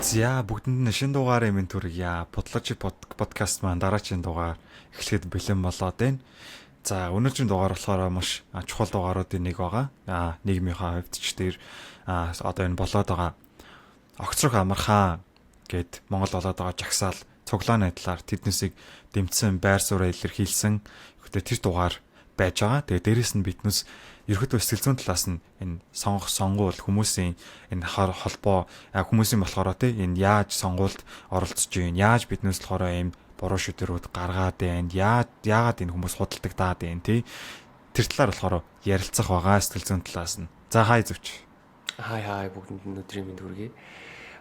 За бүгдэнд нь шинэ дугаарыг минь төргийа. Подложи подкаст маань дараагийн дугаар эхлэхэд бэлэн болоод байна. За өнөөдрийн дугаар болохоор маш чухал дугааруудын нэг байгаа. Нийгмийнхаа хувьд ч тэр одоо энэ болоод байгаа огцрох амархан гэд Монгол болоод байгаа жагсаал цуглааны талаар тэднээсийг дэмжсэн байр сууриа илэрхийлсэн тэр дугаар байж байгаа. Тэгээ дээрэс нь биднээс ерөөдөө сэтгэл зүйн талаас нь энэ сонгуул хүмүүсийн энэ холбоо хүмүүсийн болохоор энэ яаж сонгуульд оролцож байна, яаж биднээс болохоор ийм буруу шийдвэрүүд гаргаад байна, яагаад энэ хүмүүс худалдаг даад байна тэр талаар болохоор ярилцах байгаа сэтгэл зүйн талаас нь. За хай зүвч. Хай бүгдэнд нь өдрийн мэнд хүргэе.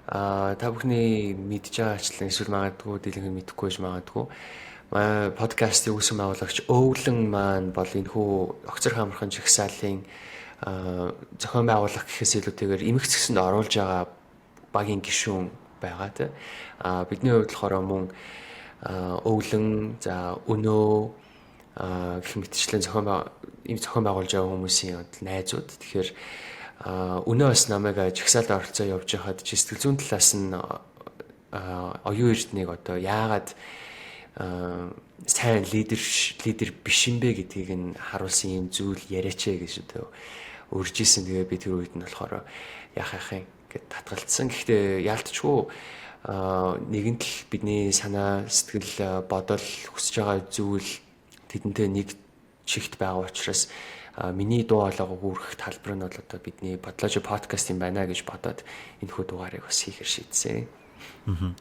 Та бүхний мэдж байгаа ачлан эсвэл магадгүй дийлэнх мэдэхгүй байж магадгүй. Подкастын үүсгэн байгуулагч Өвлөн маань бол энэхүү огцор хамархан жагсаалын зохион байгуулах гэхээс илүүтэйгээр эмх зэксэнд оруулж байгаа багийн гишүүн байгаа тийм. Бидний хувьд болохоор мөн Өвлөн за өнөө гэх мэтчлэн зохион байгуулж байгаа хүмүүсийн найзууд. Тэгэхээр өнөө бас намайг жагсаалд оролцоо явж байхад сэтгэл зүйн талаас нь оюун эрднийг одоо яагаад сайн лидер биш юм бэ гэдгийг нь харуулсан юм зүйл яриач гэж одоо урьж исэн. Тэгээ би тэр үед нь болохоор яах юм гэд татгалцсан. Гэхдээ яалтчгүй нэгэн л бидний санаа сэтгэл бодол хүсэж байгаа зүйл тэдэнтэй нэг чигт байгаа учраас миний дуу хоолойгоо хүргэх талбар нь бол одоо бидний бодложи подкаст юм байна гэж бодоод энэхүү дугаарыг бас хийхээр шийдсэн.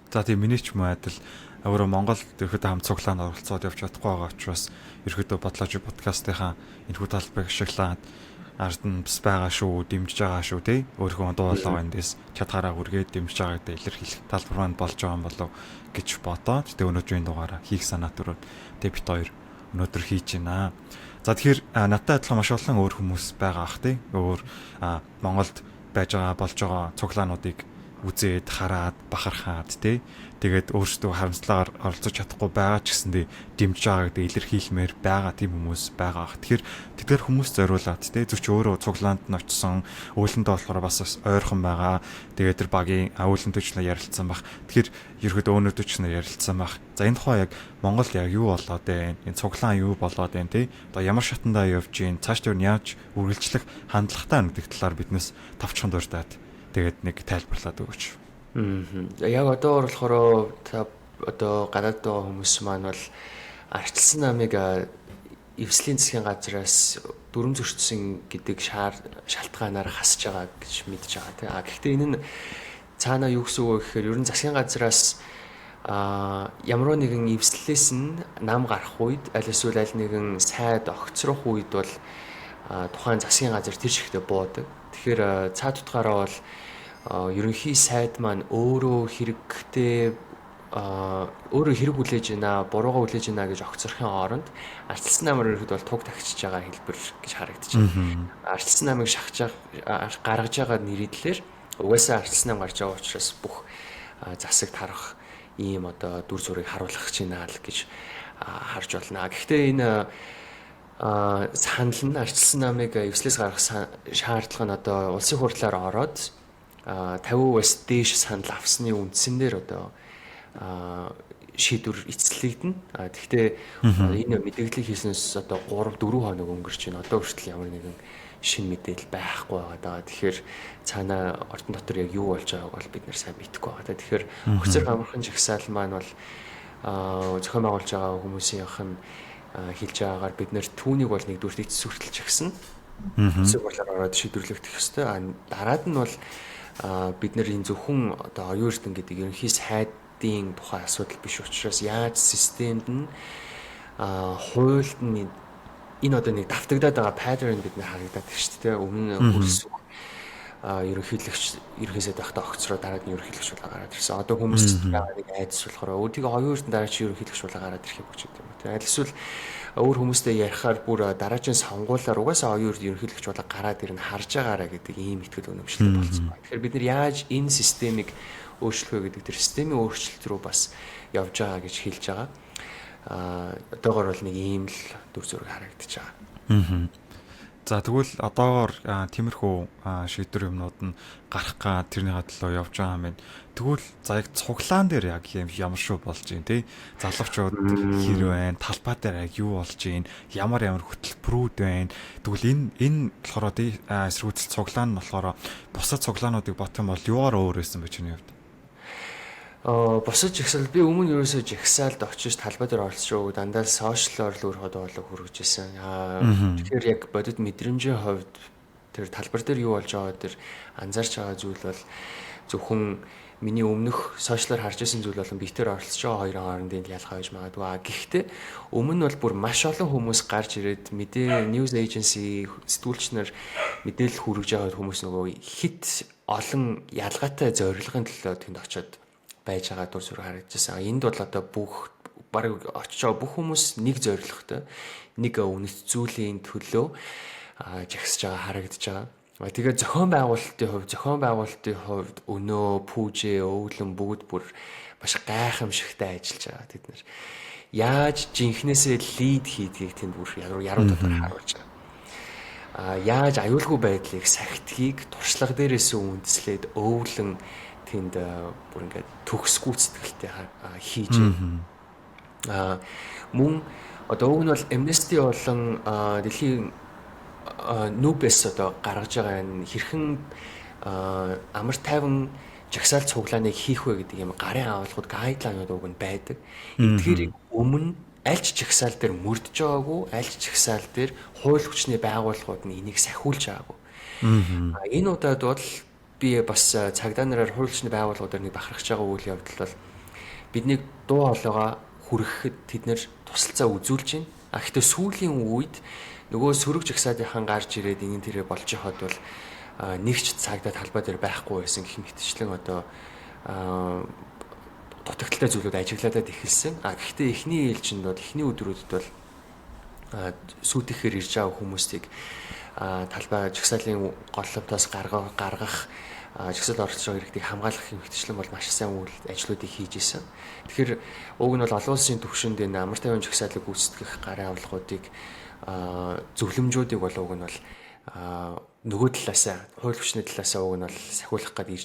За тийм миний ч юм адил өөрөө Монгол ерөөдөө хамт цуглаанд оролцоод явж чадахгүй байгаа учраас ерөөдөө бодложи подкастынхаа энэхүү талбарыг ашиглаад ард нь бас байгаа шүү, дэмжиж байгаа шүү тий. Өөрийнхөө дуу хоолойгоо эндээс чадхаараа үргээд дэмжиж байгаа гэдэг илэрхийлэх талбар маань болж байгаа юм болов гэж бодоод тэгээ өнөөдрийн дугаараа хийх санаа төрөөд тэгээ бит хоёр өнөөдөр хийж байна. За тэгэхээр надтай адилхан маш олон өөр хүмүүс байгаа ах тий. Өөр Монголд байж байгаа болж байгаа цуглаануудыг үзээд хараад бахархаад тий. Тэгээд өөрсдөө харамсалгаар оролцож чадахгүй байгаа ч гэсэндээ дэмжиж байгаа гэдэг илэрхийлмээр байгаа тийм хүмүүс байгаа. Тэгэхээр тэдгээр хүмүүс зориулаад тий зөвч өөрөө цуглаанд нь очсон өвлөндөө болохоор бас ойрхон байгаа. Тэгээд тэр багийн өвлөнтэй ч ярилцсан баг. Тэгэхээр ерөөдөө өнөөдөр ч ярилцсан баг. За энэ тухай яг Монголд яг юу болоод байна? Энэ цуглаан юу болоод байна тий? Одоо ямар шатандаа явж гин цааш дээр нь яаж үргэлжлэх хандлагатай гэдэг талаар биднээс тавчхан дуртаад тэгээд нэг тайлбарлаад өгөөч. Яг одоо болохоор та одоо гадаад байгаа хүмүүс маань бол арчилсан намыг эвслийн засгийн газраас дүрм зөрчсөн гэдэг шалтгаанаар хасж байгаа гэж мэдж байгаа тийм. Гэхдээ энэ нь цаанаа юу гэсэн үг гэхээр ер нь засгийн газраас ямар нэгэн эвслээс нь нам гарах үед аль эсвэл аль нэгэн сайд огцрох үед бол тухайн засгийн газар тэр шигтээ буудаг. Тэгэхээр цаа тутгаараа бол ерөнхий сайд маань өөрөө хэрэг хүлээж байна, буруугаа хүлээж байна гэж огцорхын оронд арчилсан намаар ирэхэд бол туг тагчиж байгаа хэлбэр гэж харагдаж байна. Арчилсан намыг гаргаж байгаа нэрийдлэр угаасаа арчилсан нам гарч байгаа учраас бүх засаг тарах ийм одоо дүр зургийг харуулах чинь л гэж харж байна. Гэхдээ энэ санал нь арчилсан намыг эвслээс гаргах шаардлага нь одоо улсын хурлаар ороод 50% дээш санал авсны үндсэн дээр одоо шийдвэр эцэслэгдэнэ. Гэхдээ энэ мэдээллийг хийснээс одоо 3-4 хоног өнгөрч байна. Одоо хүртэл ямар нэгэн шинэ мэдээлэл байхгүй байгаа. Тэгэхээр цаанаа ордон дотор яг юу болж байгааг бол бид нэр сайн мэдэхгүй байгаа. Тэгэхээр огцор хамархан жагсаал маань бол зохион байгуулж байгаа хүмүүсийнх нь хэлж байгаагаар бид нэр түүнийг бол нэгдүгээр эцэс хүртэл жагсана. Эцэг болоор ороод шийдвэрлэгдэх ёстой. Дараад нь бол бид нэр энэ зөвхөн одоо оюун эрдэнэ гэдэг ерөнхий сайдын тухай асуудал биш учраас яаж системд нь хуульд нь энэ одоо нэг давтагдаад байгаа pattern бид нэр харагдаад байна шүү дээ. Өмнө хөрс ерөнхий сайд байхдаа огцроо дараад нь ерөнхийлөгч болоо гараад ирсэн. Одоо хүмүүс байгаа нэг айдас болохоор өөртөө оюун эрдэнэ дараа чи ерөнхийлөгч болоо гараад ирэхийг хүч гэдэг юм. Аль эсвэл өөр хүмүүстэй ярихаар бүр дараагийн сонгуулиар угаасаа оюун эрдэнэ ерөнхийлөгч болоо гараад ирнэ харж байгаараа гэдэг ийм итгэл үнэмшилтэй болсон байна. Тэгэхээр бид нар яаж энэ системийг өөрчлөх вэ гэдэг тэр системийн өөрчлөлт рүү бас явж байгаа гэж хэлж байгаа. Одоогоор бол нэг ийм л дүр зураг харагдаж байгаа. За тэгвэл одоогоор тиймэрхүү шийдвэр юмнууд нь гарах га тэрний хадлаа явж байгаа юм байна. Тэгвэл за яг цуглаан дээр яг ямар шүү болж байна тий? Залуучууд хэр байна? Талбай дээр яг юу болж байна? Ямар хөтөлбөрүүд байна? Тэгвэл энэ болохоор тий эсрэгүүцэл цуглаан нь болохоор бусад цуглаануудыг бодох юм бол юугаар өөр байсан бэ чиний хувьд? Босож жагсаал би өмнө ерөөсөө жагсаалд очиж талбай дээр оролцож дандаа сошиалор л өөр хоолой хүргэж ирсэн. Тэгэхээр яг бодит мэдрэмжийн хувьд тэр талбар дээр юу болж байгаа тэр анзаарч байгаа зүйл бол зөвхөн миний өмнөх сошиалор харж исэн зүйл болон битээр оролцож байгаа хоёрын хоорондын ялгаа байж магадгүй. Гэхдээ өмнө нь бол бүр маш олон хүмүүс гарч ирээд news agency сэтгүүлч нар мэдээлэл хүргэж байгаа хүмүүс нөгөө хит олон ялгаатай зорилгын төлөө тэнд очиод байж байгаа дүр зураг харагдчихсан. Энд бол одоо баг очиж байгаа бүх хүмүүс нэг зорилготой, нэг үнэт зүйлийн төлөө жагсаж байгаа харагдаж байгаа. Тэгээд зохион байгуулалтын хувьд өнөө, пүүжээ, өвлөн бүгд бүр маш гайхамшигтай ажиллаж байгаа. Тэд нар яаж жинхнээсээ лид хийдгийг тэнд бүр яруу дотор харуулж байгаа. Яаж аюулгүй байдлыг сахитгийг туршлага дээрээс үндэслээд өвлөн тэнд бүр ингээд төгсгүү сэтгэлтэй хийж байна. Мөн одоо уг нь бол Amnesty болон дэлхийн нүүбэс одоо гаргаж байгаа энэ хэрхэн амар тайван жагсаал цуглааныг хийх вэ гэдэг юм гарын агуулгууд гайдлайнууд уг нь байдаг. Эдгээрийг өмнө аль ч жагсаал дээр мөрдөж байгаагүй, аль ч жагсаал дээр хууль хүчний байгууллагууд нь энийг сахиулж байгаагүй. Энэ удаад бол би бас цагдаа нараар хууль хүчний байгууллагуудаар нэг бахархаж байгаа үйл явдал бол бидний дуу хоолойгоо хүрэхэд тэд нэр тусалцаа үзүүлж байна. Гэхдээ сүүлийн үед нөгөө сөрөг жагсаалынхан гарч ирээд энэ тэрэ болж хаад бол нэг ч цагдаа талбай дээр байхгүй байсан гэх мэтчлэн одоо дутагдaltaй зүйлүүд ажиглаад эхэлсэн. Гэхдээ эхний ээлжинд бол эхний өдрүүдэд бол сүйтгэхээр ирж байгаа хүмүүсийг талбай жагсаалын голловтоос гаргах жагсаал оролцож байгаа иргэдийг хамгаалах хэмжээчлэн бол маш сайн үйл ажлуудыг хийж исэн. Тэгэхээр уг нь бол олон улсын түвшинд энэ амар тайван жагсаалыг гүйцэтгэх гарын авлагуудыг зөвлөмжүүдийг бол уг нь бол нөгөө талаасаа хууль хүчний талаасаа уг нь бол сахиулах гээд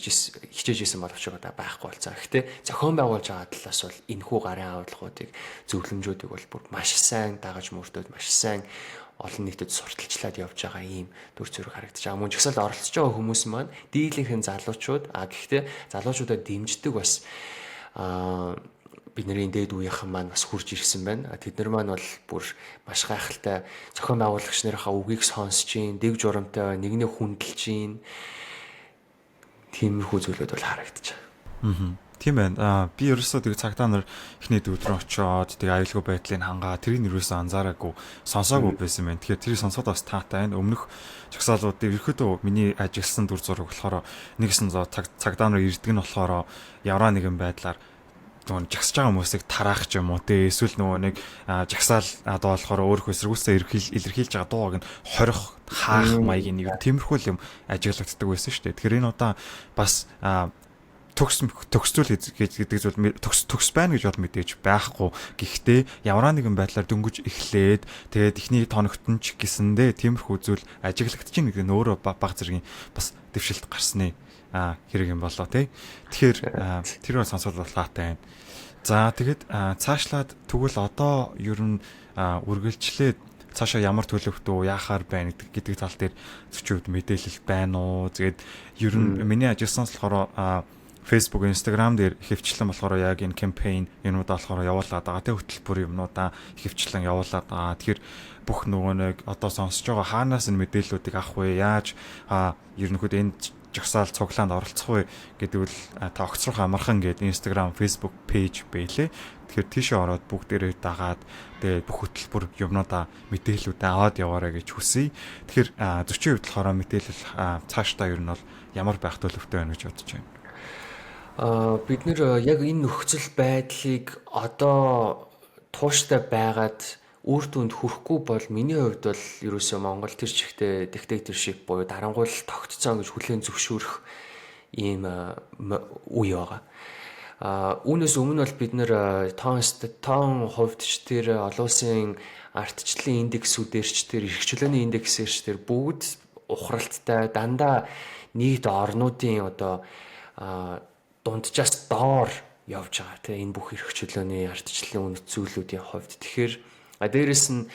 хичээж исэн боловч одоо байхгүй болцоо. Гэхдээ зохион байгуулж байгаа талаас бол энэхүү гарын авлагуудыг зөвлөмжүүдийг бол бүр маш сайн дагаж мөрдөөд маш сайн олон нийтэд сурталчлаад явж байгаа ийм дүр зураг харагдаж байгаа. Мөн жагсаалд оролцож байгаа хүмүүс маань дийлэнхэн залуучууд гэхдээ залуучуудаа дэмждэг бас бидний дээд үеийнхэн маань бас хурж ирсэн байна. Тэд нар маань бол бүр маш гайхалтай зохион байгуулагч нарынхаа үгийг сонсож гин, дэг журамтай нэгнээ хүндэлж гин. Тиймэрхүү зүйлүүд бол харагдаж байгаа. Тийм байна. Би ерөөсөө тэг цагдаа нар эхний өдөр очоод тэг аюулгүй байдлыг хангаа тэрийг ерөөсөө анзаараагүй сонсоогүй байсан байна. Тэгэхээр тэрийг сонсоод бас таатай байна. Өмнөх жагсаалуудыг ерөөдөө миний ажилласан дүр зураг болохоор нэгсэн цагдаа нар ирдэг нь болохоор явраа нэгэн байдлаар нөгөө жагсаж байгаа хүмүүсийг тараах ч юм уу те эсвэл нөгөө нэг жагсаал одоо болохоор өөрийнхөө эсэргүүцээ илэрхийлж байгаа дууг нь хорих хаах маягийн нэг тиймэрхүү юм ажиглагддаг байсан шүү дээ. Тэгэхээр энэ удаа бас төгсцөл гэдэг зүйл төгс байна гэж бол мэдээж байхгүй. Гэхдээ ямар нэгэн байдлаар дөнгөж эхлээд тэгээд эхний тоногт нь ч гэсэндээ тиймэрхүү зүйл ажиглагдаж байгаа гэдэг нь өөрөө баг зэргийн бас дэвшилт гарсны хэрэг юм болоо тий. Тэгэхээр тэр бол сонсоод таатай байна. За тэгээд цаашлаад тэгвэл одоо ер нь үргэлжлээд цаашаа ямар төлөвтэй яахаар байна гэдэг тал дээр зөвчүүд мэдээлэл байна уу. Тэгээд ер нь миний ажилласан болохоор Facebook, Instagram дээр хөвчлэн болохоор яг энэ кампайн юмудаа болохоор явуулаад байгаа. Тэ хөтөлбөр юмнуудаа хөвчлэн явуулаад байгаа. Тэгэхээр бүх нөгөө нэг одоо сонсож байгаа хаанаас энэ мэдээллүүдийг авах вэ? Яаж ерөнхийдөө энэ жагсаал цуглаанд оролцох вэ гэдэг бол та огцрох амархан гэдэг Instagram, Facebook page байлээ. Тэгэхээр тийшээ ороод бүгдээрээ дагаад тэгээд бүх хөтөлбөр юмнуудаа мэдээллүүдээ аваад яваарай гэж хүсье. Тэгэхээр зөчийн хувьд болохоор мэдээлэл цаашдаа ер нь бол ямар байх төлөвтэй байна гэж бодож байна. Бид нэр яг энэ нөхцөл байдлыг одоо тууштай байгаад үр дүнд хүрэхгүй бол миний хувьд бол ерөөсөө Монгол тэр чигтээ диктаторшип буюу дарангуул тогтцсон гэж хүлээн зөвшөөрөх ийм үе байгаа. Үүнээс өмнө бол бид нэр тоон хувьд ч тэр олон улсын ардчлалын индексүүдээр ч тэр эрх чөлөөний индексээр ч тэр бүгд ухралттай дандаа нийт орнуудын одоо дунджаас доор явж байгаа тийм энэ бүх эрх чөлөөний ардчлалын үнэт зүйлүүдийн хувьд. Тэгэхээр дээрэс нь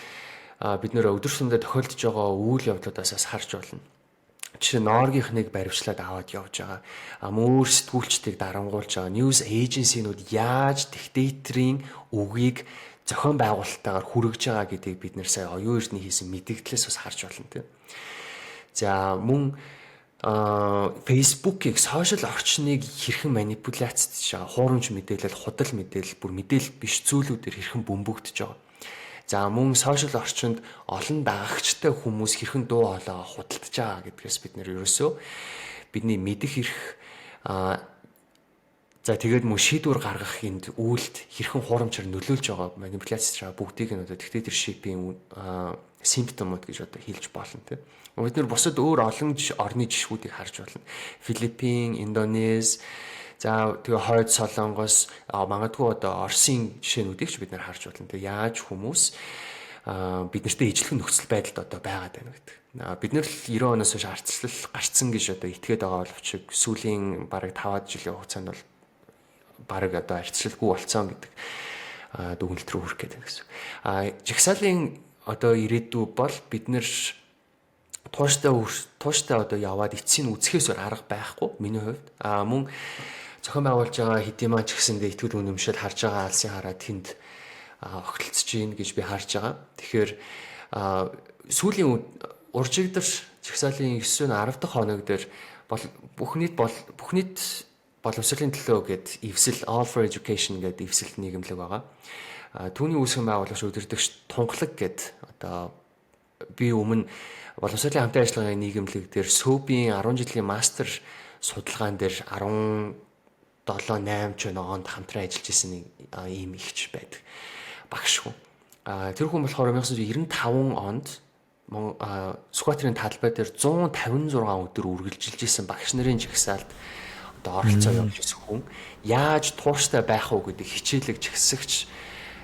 бид нэр өдөр тутмдаа тохиолдож байгаа үйл явдлуудаас харж болно. Жишээ нь Оргийнхныг баривчлаад аваад явж байгаа. Мөр сэтгүүлчдийг дарангуулж байгаа. News agency-нууд яаж диктаторийн үгийг зохион байгуулалттайгаар хүргэж байгаа гэдгийг бид нэр сая оюун эрдний хийсэн мэдээлэлээс бас харж байна тийм. За мөн Facebook-ийг сошиал орчныг хэрхэн манипуляцдж байгаа, хуурамч мэдээлэл, худал мэдээлэл, бүр мэдээлэл биш зүйлүүдээр хэрхэн бөмбөгдөж байгаа. За мөн сошиал орчинд олон дагагчтай хүмүүс хэрхэн дуу хоолойгоо худалдаж байгаа гэдгээс бид нэр ерөөсөө бидний мэдэх эрх за тэгээд мөн шийдвэр гаргах энд үйлд хэрхэн хуурамчаар нөлөөлж байгаа манипуляцж байгаа бүгдийг нь одоо dictatorship-ийн симптомууд гэж одоо хэлж болно тийм. Бид нэр бусад өөр олон орны жишгүүдийг харж болно. Филиппин, Индонез, за тэгээ хойд Солонгос, магадгүй одоо Оросын жишээнүүдийг ч бид нэр харж болно. Тэгээ яаж хүмүүс бид нартэй ижлэх нөхцөл байдалд одоо байгаад байна гэдэг. Бид нэр л 90 оноос хойш ардчлал гарцсан гэж одоо итгээд байгаа боловч сүүлийн бараг 5 жилийн хугацаанд бол бараг одоо ардчлалгүй болцсон гэдэг дүгнэлт рүү хүрэх гэдэг гэсэн. Жагсаалын одоо ирээдүй бол бид нэр тууштай одоо яваад эцсийг үзэхээс арга байхгүй миний хувьд. Мөн зохион байгуулж байгаа хэдийн маань ч гэсэндээ итгэл үнэмшил харж байгаа алсын хараа тэнд огтлцож гин гэж би харж байгаа. Тэгэхээр сүүлийн уржигдэрч жагсаалын 9-10 дахь хоног дээр бүх нийт боловсролын төлөө гэд эвсэл All for Education гэдэг эвсэл нийгэмлэг байгаа. Түүний үүсгэн байгуулагч өдөрдөгч Тунхлаг гэд одоо би өмнө боловсролын хамтын ажиллагааны нийгэмлэг дээр СΟБ-ийн 10 жилийн мастер судалгаан дээр 17-8 ч онд хамтран ажиллаж исэн ийм ихч байдаг багш хүн. Тэр хүн болохоор 1995 онд Сүхбаатарын талбай дээр 156 өдөр үргэлжилж исэн багш нарын жагсаалд одоо оролцоо явуулж исэн хүн яаж тууштай байх уу гэдэг хичээлэг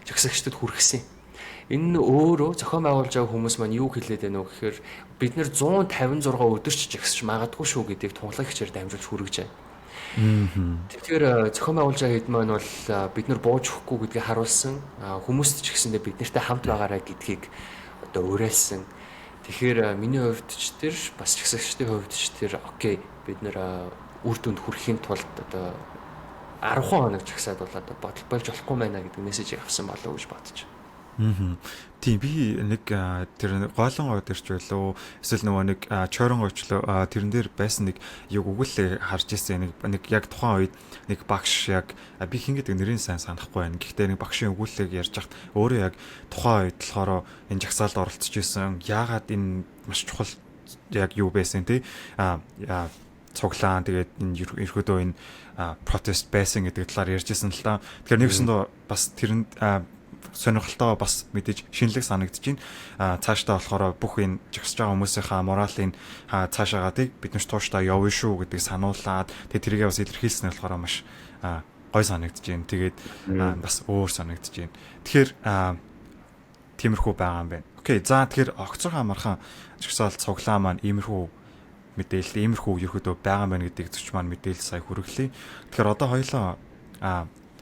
жагсагчдад хүргэсэн. Энэ нь өөрөө зохион байгуулж байгаа хүмүүс маань юу хэлээд байна вэ гэхээр бид нэр 156 өдөрч жагсаж магадгүй шүү гэдгийг тунгалаг хичээр дамжуулж хүргэж байна. Тэгэхээр зохион байгуулж байгаа хэд маань бол бид нар бууж өгөхгүй гэдгийг харуулсан. Хүмүүст ч гэсэндээ бид нартай хамт байгаарай гэдгийг одоо уриалсан. Тэгэхээр миний хувьд ч тэр бас жагсагчдын хувьд ч тэр окей бид нэр үр дүнд хүрэхийн тулд одоо 10 хоног жагсаад бол одоо болж болохгүй байна гэдэг мессежийг авсан болов уу гэж бодож байна. Тийм би нэг тэр гоолонгоо дэрч байлоо эсвэл нөгөө нэг чойронгоочлоо тэрэн дээр байсан нэг яг өгүүлээ харж ирсэн нэг яг тухайн үед нэг багш яг би хин гэдэг нэрийн сайн санахгүй байна. Гэхдээ нэг багшийн өгүүлэлийг ярьж хахад өөрөө яг тухайн үед болохоор энэ жагсаалд оролцож исэн. Яагаад энэ маш чухал яг юу байсан тий цуглаан тэгээд энэ ерөөдөө энэ протест байсан гэдэг талаар ярьжсэн л та. Тэгэхээр нэгсэндээ бас тэрэнд сонирхолтой бас мэдээж шинэлэг санагдаж байна. Цаашдаа болохоор бүх энэ жагсаж байгаа хүмүүсийнхаа моралын цаашаагаадыг бид нар тууштай явна шүү гэдэг сануулад тэгээд тэрийгээ бас илэрхийлсэн болохоор маш гой санагдаж байна. Тэгээд бас өөр санагдаж байна. Тэгэхээр тиймэрхүү байгаа юм байна. Окей. За тэгэхээр огцорхон амархан жагсаал цуглаа маань иймэрхүү мэдээлэл иймэрхүү ерөөдөө байгаа юм байна гэдгийг зөвч маань мэдээлэл сая хүргэлээ. Тэгэхээр одоо хоёлоо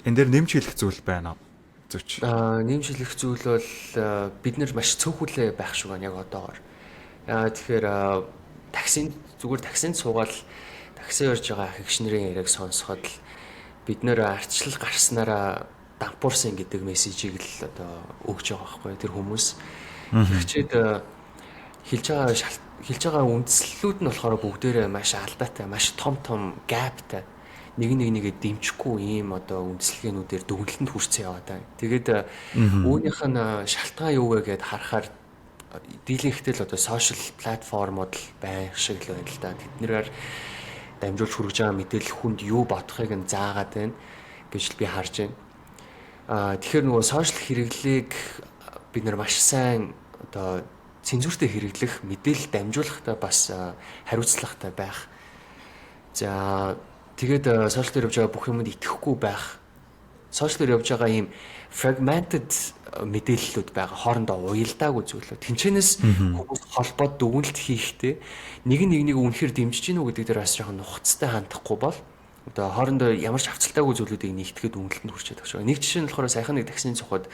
энэ дээр нэмж хэлэх зүйл байна. Нэмж хэлэх зүйл бол бид нар маш цөөхөлөө байх шиг байна яг одоогоор. Тэгэхээр таксинд суугаад такси орж байгаа хэгш нарын яриаг сонсоход л бид нэр ардчлал гарснараа дампуурсан гэдэг мессежийг л одоо өгж байгаа байхгүй тэр хүмүүс. Тэгчээд хэлж байгаа үндслүүд нь болохоор бүгдээрээ маш алдаатай, маш том гаптай. Нэгээ дэмжихгүй ийм одоо үндслэгээнүүдээр дүгнэлтэнд хүрсэн яваа даа. Тэгээд үүнийх нь шалтгаан юу вэ гэд харахаар дийлэнхтэй л одоо сошиал платформуд байх шиг л байна л да. Тэднэрээр дамжуулж хүргэж байгаа мэдээлэл хүнд юу бодохыг нь заагаад байна гэж би харж байна. Тэгэхээр нөгөө сошиал хэрэглээг бид нар маш сайн одоо цензуртэй хэрэглэх, мэдээлэл дамжуулахдаа бас хариуцлагатай байх. За Тэгээд сошиал дээр явж байгаа бүх юмд итгэхгүй байх. Сошиал дээр явж байгаа ийм fragmented мэдээллүүд байгаа, хоорондоо уялдаагүй зүйлүүд. Тинчэнэс хүмүүс холбоод дүгнэлт хийхдээ нэг нэгнийг үнэхээр дэмжиж гинүү гэдэг дээр бас жоохон нухацтай хандахгүй бол одоо хоорондоо ямар ч хавцалтаагүй зүйлүүдийг нэгтгэхэд үнэлтэнд хүрчээд байгаа шүү. Нэг жишээ нь болохоор сайхан нэг таксины цухад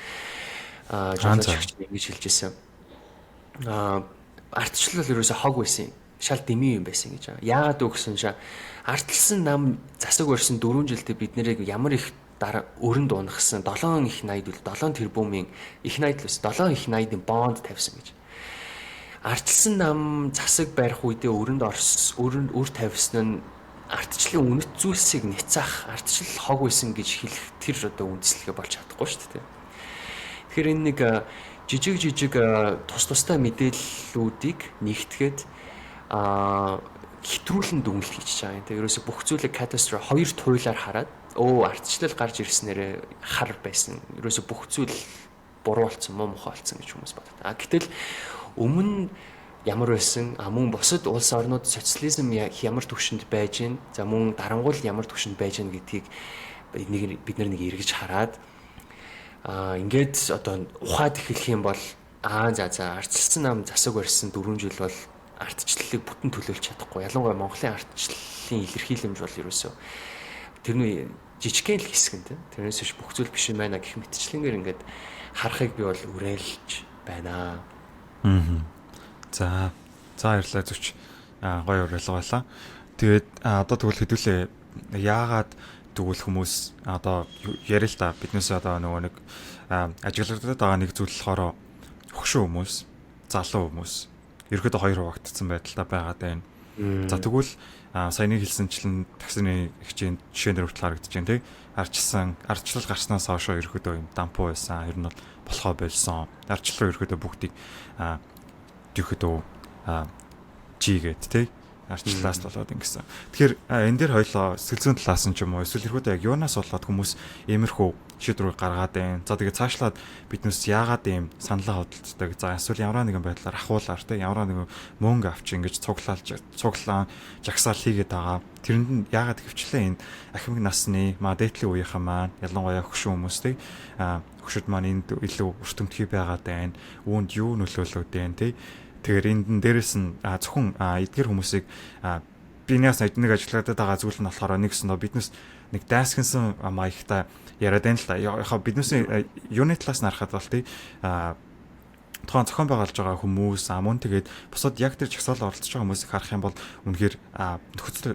жолоочч ингэж хэлж ирсэн. Ардчлал ерөөсө хог байсан. Шал дэмий юм байсан гэж байгаа. Яагаад вэ гэсэн чинь ардчилсан нам засаг барьсан 4 жилдээ бид нэрийг ямар их дараа өрөнд унахсан 7 их 80 үл 7 тэрбумын их 80 лээс 7 их 80-ийн бонд тавьсан гэж. Ардчилсан нам засаг барих үедээ өр тавьсан нь ардчлалын үнэт зүйлсийг няцаах ардчлал хог байсан гэж хэлэх тэр одоо үндслэгээ болж чадахгүй шүү дээ. Тэгэхээр энэ нэг жижиг тус тустай мэдээллүүдийг нэгтгээд хэтрүүлэн дүгнэлт хийж байгаа юм. Тэгээ ерөөсө бүх зүйлийг катастроф хоёр туйлаар хараад ардчлал гарч ирснээр хар байсан. Ерөөсө бүх зүйл буруу болсон, муу мухай болсон гэж хүмүүс боддог. Гэтэл өмнө ямар байсан, мөн бусад улс орнууд социализм ямар түвшинд байж гин, за мөн дарангуул ямар түвшинд байж гин гэдгийг бид нэг эргэж хараад ингээд одоо ухаад эхлэх юм бол ардчилсан нам засаг барьсан 4 жил бол ардчлалыг бүтэн төлөөлж чадахгүй. Ялангуяа Монголын ардчлалын илэрхийлэмж бол ерөөсөө тэрний жижигхэн л хэсэг нь тэрнээс биш бүх зүйл биш юм байна гэх мэтчлэнгээр ингээд харахыг би бол үрэлж байна. За баярлалаа зүч гоё уриалга байлаа. Тэгээд одоо тэгвэл хэдүүлээ яагаад тэгвэл хүмүүс одоо яриа л та биднээс одоо нөгөө нэг ажиглагдаад байгаа нэг зүйл болохоор хөгшин хүмүүс, залуу хүмүүс ерөөдөө хоёр хуваагдсан байдалтай байгаад байна. За тэгвэл саяны хэлсэнчлэн таксины хичээнд жишээнээр хүртэл харагдаж байна тий. Ардчлал гарснаас хойш ерөөдөө юм дампуу байсан. Ер нь бол болохоо болсон. Ардчлал ерөөдөө бүгдийг ерөөдөө жигээд тий. Ардчлалаас болоод ингэсэн. Тэгэхээр энэ дээр хоёлоо сэтгэл зүйн талаас нь ч юм уу эсвэл ерөөдөө яг юунаас болоод хүмүүс иймэрхүү шийдвэрийг гаргаад байна. За тэгээд цаашлаад биднээс яагаад ийм саналаа хөдөлдөг. За эсвэл ямар нэгэн байдлаар ахуулаар те ямар нэгэн мөнгө авч ингэж цуглаан жагсаал хийгээд байгаа. Тэрэнд нь яагаад хөвчлээ энэ ахимаг насны дээдлийн үеийнхэн маань ялангуяа хөгшин хүмүүс те хөгшөд маань энд илүү өртөмтгий байгаад байна. Үүнд юу нөлөөлөд байна те. Тэгэхээр энд дээрээс нь зөвхөн эдгээр хүмүүсийг бинээс нэг ажилладаг байгаа зүйл нь болохоор нэгсэн биднес нэг дайсгансан маягтай яриад байна л да. Яг биднээс юуны талаас нь харахад бол тий тухайн зохион байгуулж байгаа хүмүүс мөн тэгээд бусад яг тэр жагсаалд оролцож байгаа хүмүүсийг харах юм бол үнэхээр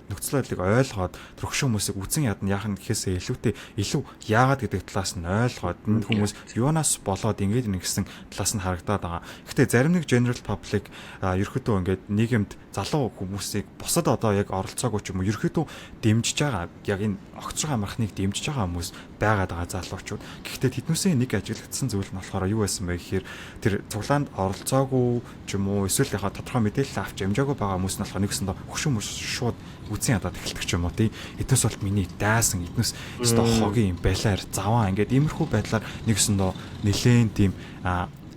нөхцөл байдлыг ойлгоод төрөгшин хүмүүсийг үзэн ядна яах нь гэхээсээ илүү яагаад гэдэг талаас нь ойлгоод энэ хүмүүс юунаас болоод ингэж нэгсэн талаас нь харагдаад байгаа. Гэхдээ зарим нэг general public ерөөхдөө ингээд нийгэмд залуу хүмүүсийг бусад одоо яг оролцоогүй ч юм уу ерөөхдөө дэмжиж байгаа яг энэ огцрог амрахныг дэмжиж байгаа хүмүүс байгаад байгаа залуучууд. Гэхдээ тэднээсээ нэг ажиглагдсан зүйл нь болохоор юу байсан бэ гэхээр тэр цуглаанд оролцоогүй ч юм уу эсвэл яхаа тодорхой мэдээлэл авч амжаагүй байгаа хүмүүс нь болохоор нэгсэндээ хөгшин хүмүүс шууд үдсэн ядаад эхэлдэг ч юм уу тий. Эднээс бол миний дайсан эднээс өстой хогийн балиар заваа ингээд иймэрхүү байдлаар нэгсэндээ нэлээд тийм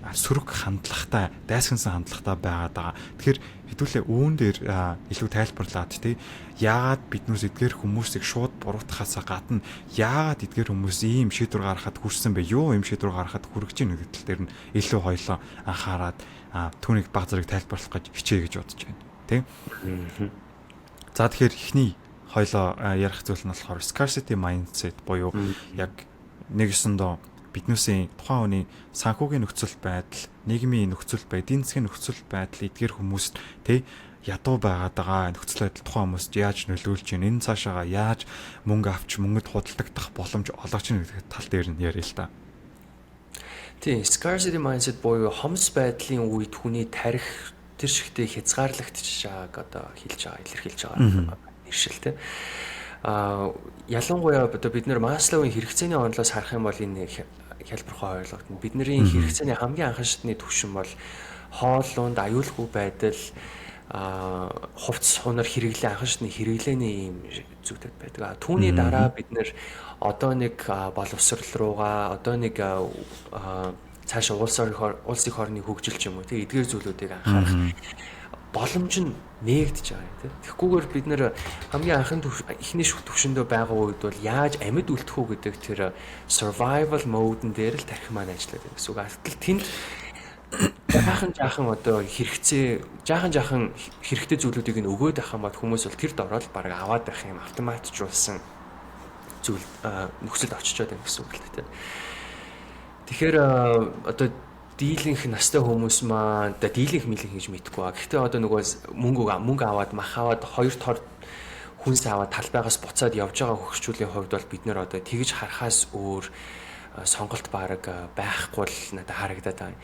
сөрөг хандлагатай дайсгансан хандлагатай байгаад байгаа. Тэгэхээр хэдүүлээ үүн дээр илүү тайлбарлаад тий яагаад биднээс эдгээр хүмүүсийг шууд буруутгахаасаа гадна яагаад эдгээр хүмүүс ийм шийдвэр гаргахад хүрсэн бэ? Юу ийм шийдвэр гаргахад хүрэж ийн гэдэг тал дээр нь илүү хоёлоо анхаарад түүнийг баг зэрэг тайлбарлах гэж хичээе гэж бодож байна. Тий. За тэгэхээр эхний хоёлоо ярих зүйл нь болохоор scarcity mindset буюу яг нэгсэндээ биднээсийн тухайн хүний санхүүгийн нөхцөл байдал, нийгмийн нөхцөл байдал, эдийн засгийн нөхцөл байдал эдгээр хүмүүст тий ядуу байгаад байгаа нөхцөл байдал тухайн хүмүүст яаж нөлөөлж байна, энэ цаашаага яаж мөнгө авч мөнгөд худалдагдах боломж олгож байна гэдэг тал дээр нь яриа л та. Тийм, scarcity mindset буюу хомс байдлын үед хүний тарих тэр шигтэй хязгаарлагдчихж байгааг одоо илэрхийлж байгаа нэршилтэй. Ялангуяа одоо бид нэр Масловын хэрэгцээний онолоос харах юм бол энэ хялбархай ойлгогдно. Бидний хэрэгцээний хамгийн анхны шатны түвшин бол хооллонд аюулгүй байдал, хувцас хунар хэрэглээ анхны шатны хэрэглээний ийм зүйтэй байдаг. Түүний дараа бид нэр одоо нэг боловсрол руугаа одоо нэг цаашаа улсын хорны хөгжил ч юм уу тийм эдгээр зүйлүүдийг анхаарах боломж нь нээгдэж байгаа тийм. Тэгэхгүйгээр бид нэр хамгийн анхны эхний төвшөндөө байгаа үед бол яаж амьд үлдэх үү гэдэг тэр survival mode-н дээр л тархи маань ажилладаг гэсэн үг. Гэтэл тэнд жаахан одоо жаахан хэрэгтэй зүйлүүдийг нь өгөөд авах юм бол хүмүүс бол тэрд ороод баг аваад байх юм автоматжуулсан зүйл нөхцөлд очичоод байна гэсэн үг л тийм. Тэгэхээр одоо дийлэнх настай хүмүүс маань одоо дийлэнх мэлэн хийж мэдэхгүй ба. Гэхдээ одоо нөгөө мөнгө аваад мах аваад хоёр тор хүнс аваад талбайгаас буцаад явж байгаа хөгшчүүлийн хувьд бол бид нэр одоо тэгж харахаас өөр сонголт бараг байхгүй л надад харагдаад байна.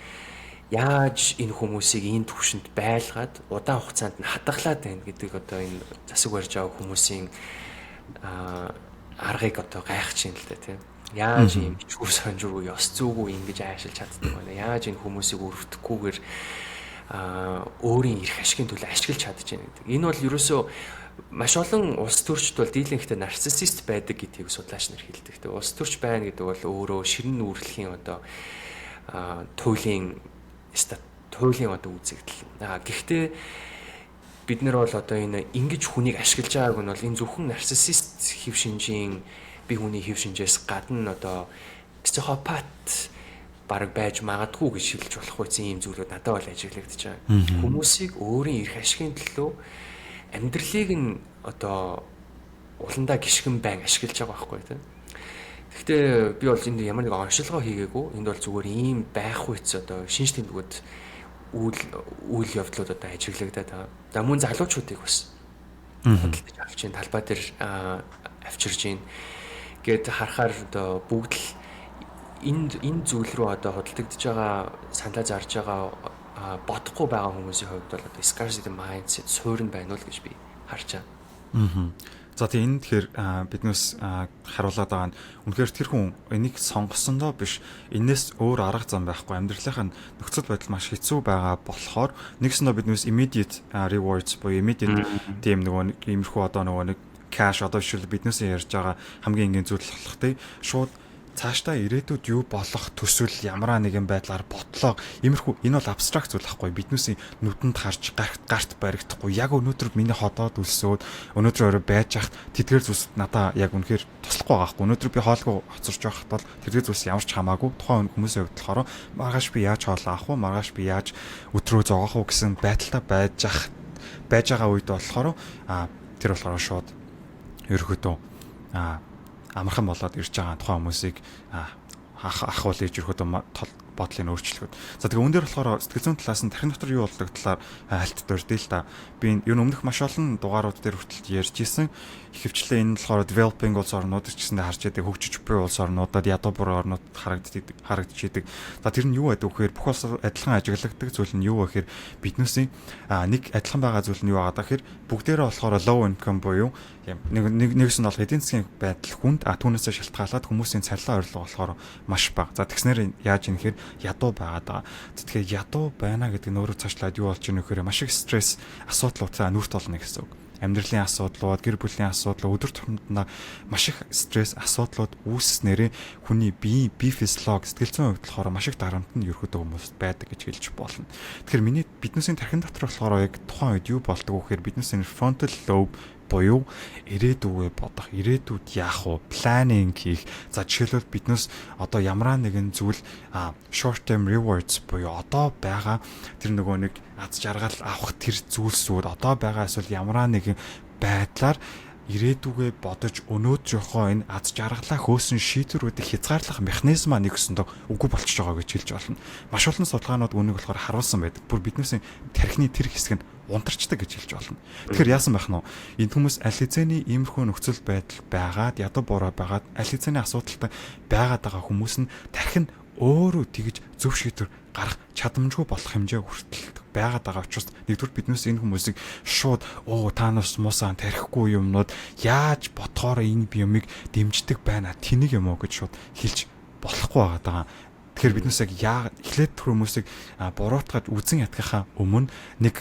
Яаж энэ хүмүүсийг энэ төвшөнд байлгаад удаан хугацаанд нь хадгалаад байна гэдэг одоо энэ засаг барьж байгаа хүмүүсийн аргыг одоо гайхаж байна л да тийм. Яаж юм ичгүү сонжиргүй ёс зүйгүй ингэж аашилж чаддаг байна. Яаж энэ хүмүүсийг өрөвдөхгүйгээр өөрийн эрх ашигын төлөө ашиглаж чадж байна гэдэг. Энэ бол ерөөсөө маш олон улс төрчд бол дийлэнхтэй нарциссист байдаг гэдгийг судлаач нар хэлдэг. Тэгээ улс төрч байна гэдэг бол өөрөө ширэн нүүрлэхийн одоо туйлын одоо үзэгдэл. Гэхдээ бид нар бол одоо энэ ингэж хүнийг ашиглаж байгааг нь бол энэ зөвхөн нарциссист хэв шинжийн би хүний хэв шинжээс гадна одоо психопат бараг байж магадгүй гэж шилж болох байсан ийм зүйлүүд надад бол ажиглагдаж байгаа. Хүмүүсийг өөрийн эрх ашигын төлөө амьдралыг нь одоо уландаа гიშгэн байн ашиглаж байгаа байхгүй тийм. Гэхдээ би бол энд ямар нэг онцлогоо хийгээгүй. Энд бол зүгээр ийм байх үец одоо шинж тэмдгүүд үйл явдлууд одоо ажиглагдаад байгаа. За мөн залуучуудыг бас худалдаж авч ийн талбай дээр авчирж ийн гэд харахаар одоо бүгд л энэ зүйл рүү одоо худалдагдж байгаа саналаа зарж байгаа бодохгүй байгаа хүмүүсийн хувьд бол одоо scarcity mindset суурин байна уу гэж би харж байгаа. За тийм энэ тэгэхээр биднээс харуулад байгаа нь үнэхээр тэр хүн энийг сонгосондоо биш энэс өөр арга зам байхгүй амьдралынх нь нөхцөл байдал маш хэцүү байгаа болохоор нэгсэндээ биднээс immediate rewards буюу immediate тийм нөгөө иймэрхүү одоо нөгөө нэг cash одоо жишээл биднээс ярьж байгаа хамгийн энгийн зүйл болох тий шууд цаашдаа ирээдүйд юу болох төсөл ямар нэгэн байдлаар бодлоо иймэрхүү энэ бол абстракт зүйл ахгүй биднээс нүдэнд харж гарт баригдахгүй яг өнөөдөр миний ходоод үлсөөд өнөөдөр өөрөө байж хат тэдгээр зүйлс надаа яг үнэхээр туслахгүй байгаа хгүй өнөөдөр би хоолгүй хоцорч байхад бол тэдгээр зүйлс ямар ч хамаагүй тухайн хүмүүсийн хувьд болохоор маргааш би яаж хоол авах вэ маргааш би яаж өдрөө зогоох вэ гэсэн байдалтай байж байгаа үед болохоор тэр болохоор шууд ерөөхдөө амархан болоод ирж байгаа тухайн хүмүүсийг ахвал ээж ерөөхдөө бодлыг өөрчлөхөд. За тэгээ өндөр болохоор сэтгэл зүйн талаас нь тархин дотор юу болдог талаар хальт дурдъя л да. Би энэ өмнөх маш олон дугаарууд дээр хүртэл ярьж исэн. Ихэвчлэн энэ болохоор developing улс орнууд ч гэсэндээ харж яадаг хөгжиж буй улс орнуудад ядуу буруу орнууд харагдаж идэг. За тэр нь юу байдаг вэхээр бүх улс адилхан ажиглагддаг зүйл нь юу вэ гэхээр биднээсийн нэг адилхан байгаа зүйл нь юу байгаа гэхээр бүгдээрээ болохоор low income буюу нэгс нь бол эдийн засгийн байдал хүнд түүнээсээ шалтгаалаад хүмүүсийн цалин орлого болохоор маш бага. За тэгснээр яаж юм гэхээр ядуу байгаад байгаа. Тэгэхээр ядуу байна гэдэг нь өөрөө цаашлаад юу болж ийнө гэхээр маш их стресс асуудлуудаа нүрт болно гэсэн үг. Амьдралын асуудлууд, гэр бүлийн асуудал, өдөр тутамдаа маш их стресс асуудлууд үүснээрээ хүний бие физиологи сэтгэл зүйн хувьд болохоор маш их дарамт нь ерөөдөө хүмүүст байдаг гэж хэлж болно. Тэгэхээр биднээсийн тархин дотор болохоор яг тухайн үед юу болдог вэ гэхээр биднээсийн frontal lobe буюу ирээдүгөө бодох, ирээдүйд яах вэ, планинг хийх. За жишээлбэл биднээс одоо ямар нэгэн зүйл short term rewards буюу одоо байгаа тэр нөгөө нэг аз жаргал авах тэр зүйлсүүд одоо байгаа эсвэл ямар нэгэн байдлаар ирээдүгөө бодож өнөөдрийнхөө энэ аз жаргалаа хөөсөн шийдвэрүүдийг хязгаарлах механизмаа нэгсэндээ үгүй болчихж байгаа гэж хэлж болно. Маш олон судалгаанууд үүнийг болохоор харуулсан байдаг. Бүр биднээс тархины тэр хэсэг нь унтарчдаг гэж хэлж болно. Тэгэхээр яасан байх нь вэ? Энэ хүмүүс аль хэзээний иймэрхүү нөхцөл байдал байгаад ядуу буруу байгаад аль хэзээний асуудалтай байгаад байгаа хүмүүс нь тархин өөрөө тэгж зөв шийдвэр гарах чадамжгүй болох хэмжээ хүртэл байгаад байгаа учраас нэгдүгээр биднээс энэ хүмүүсийг шууд таанаас муусаа тарихгүй юмнууд яаж бодохоор энэ юмыг дэмждэг байна тэнийг юм уу гэж шууд хэлж болохгүй байгаа. Тэгэхээр биднээс яг эхлээд тэр хүмүүсийг буруутгаж үзэн ятгахаа өмнө нэг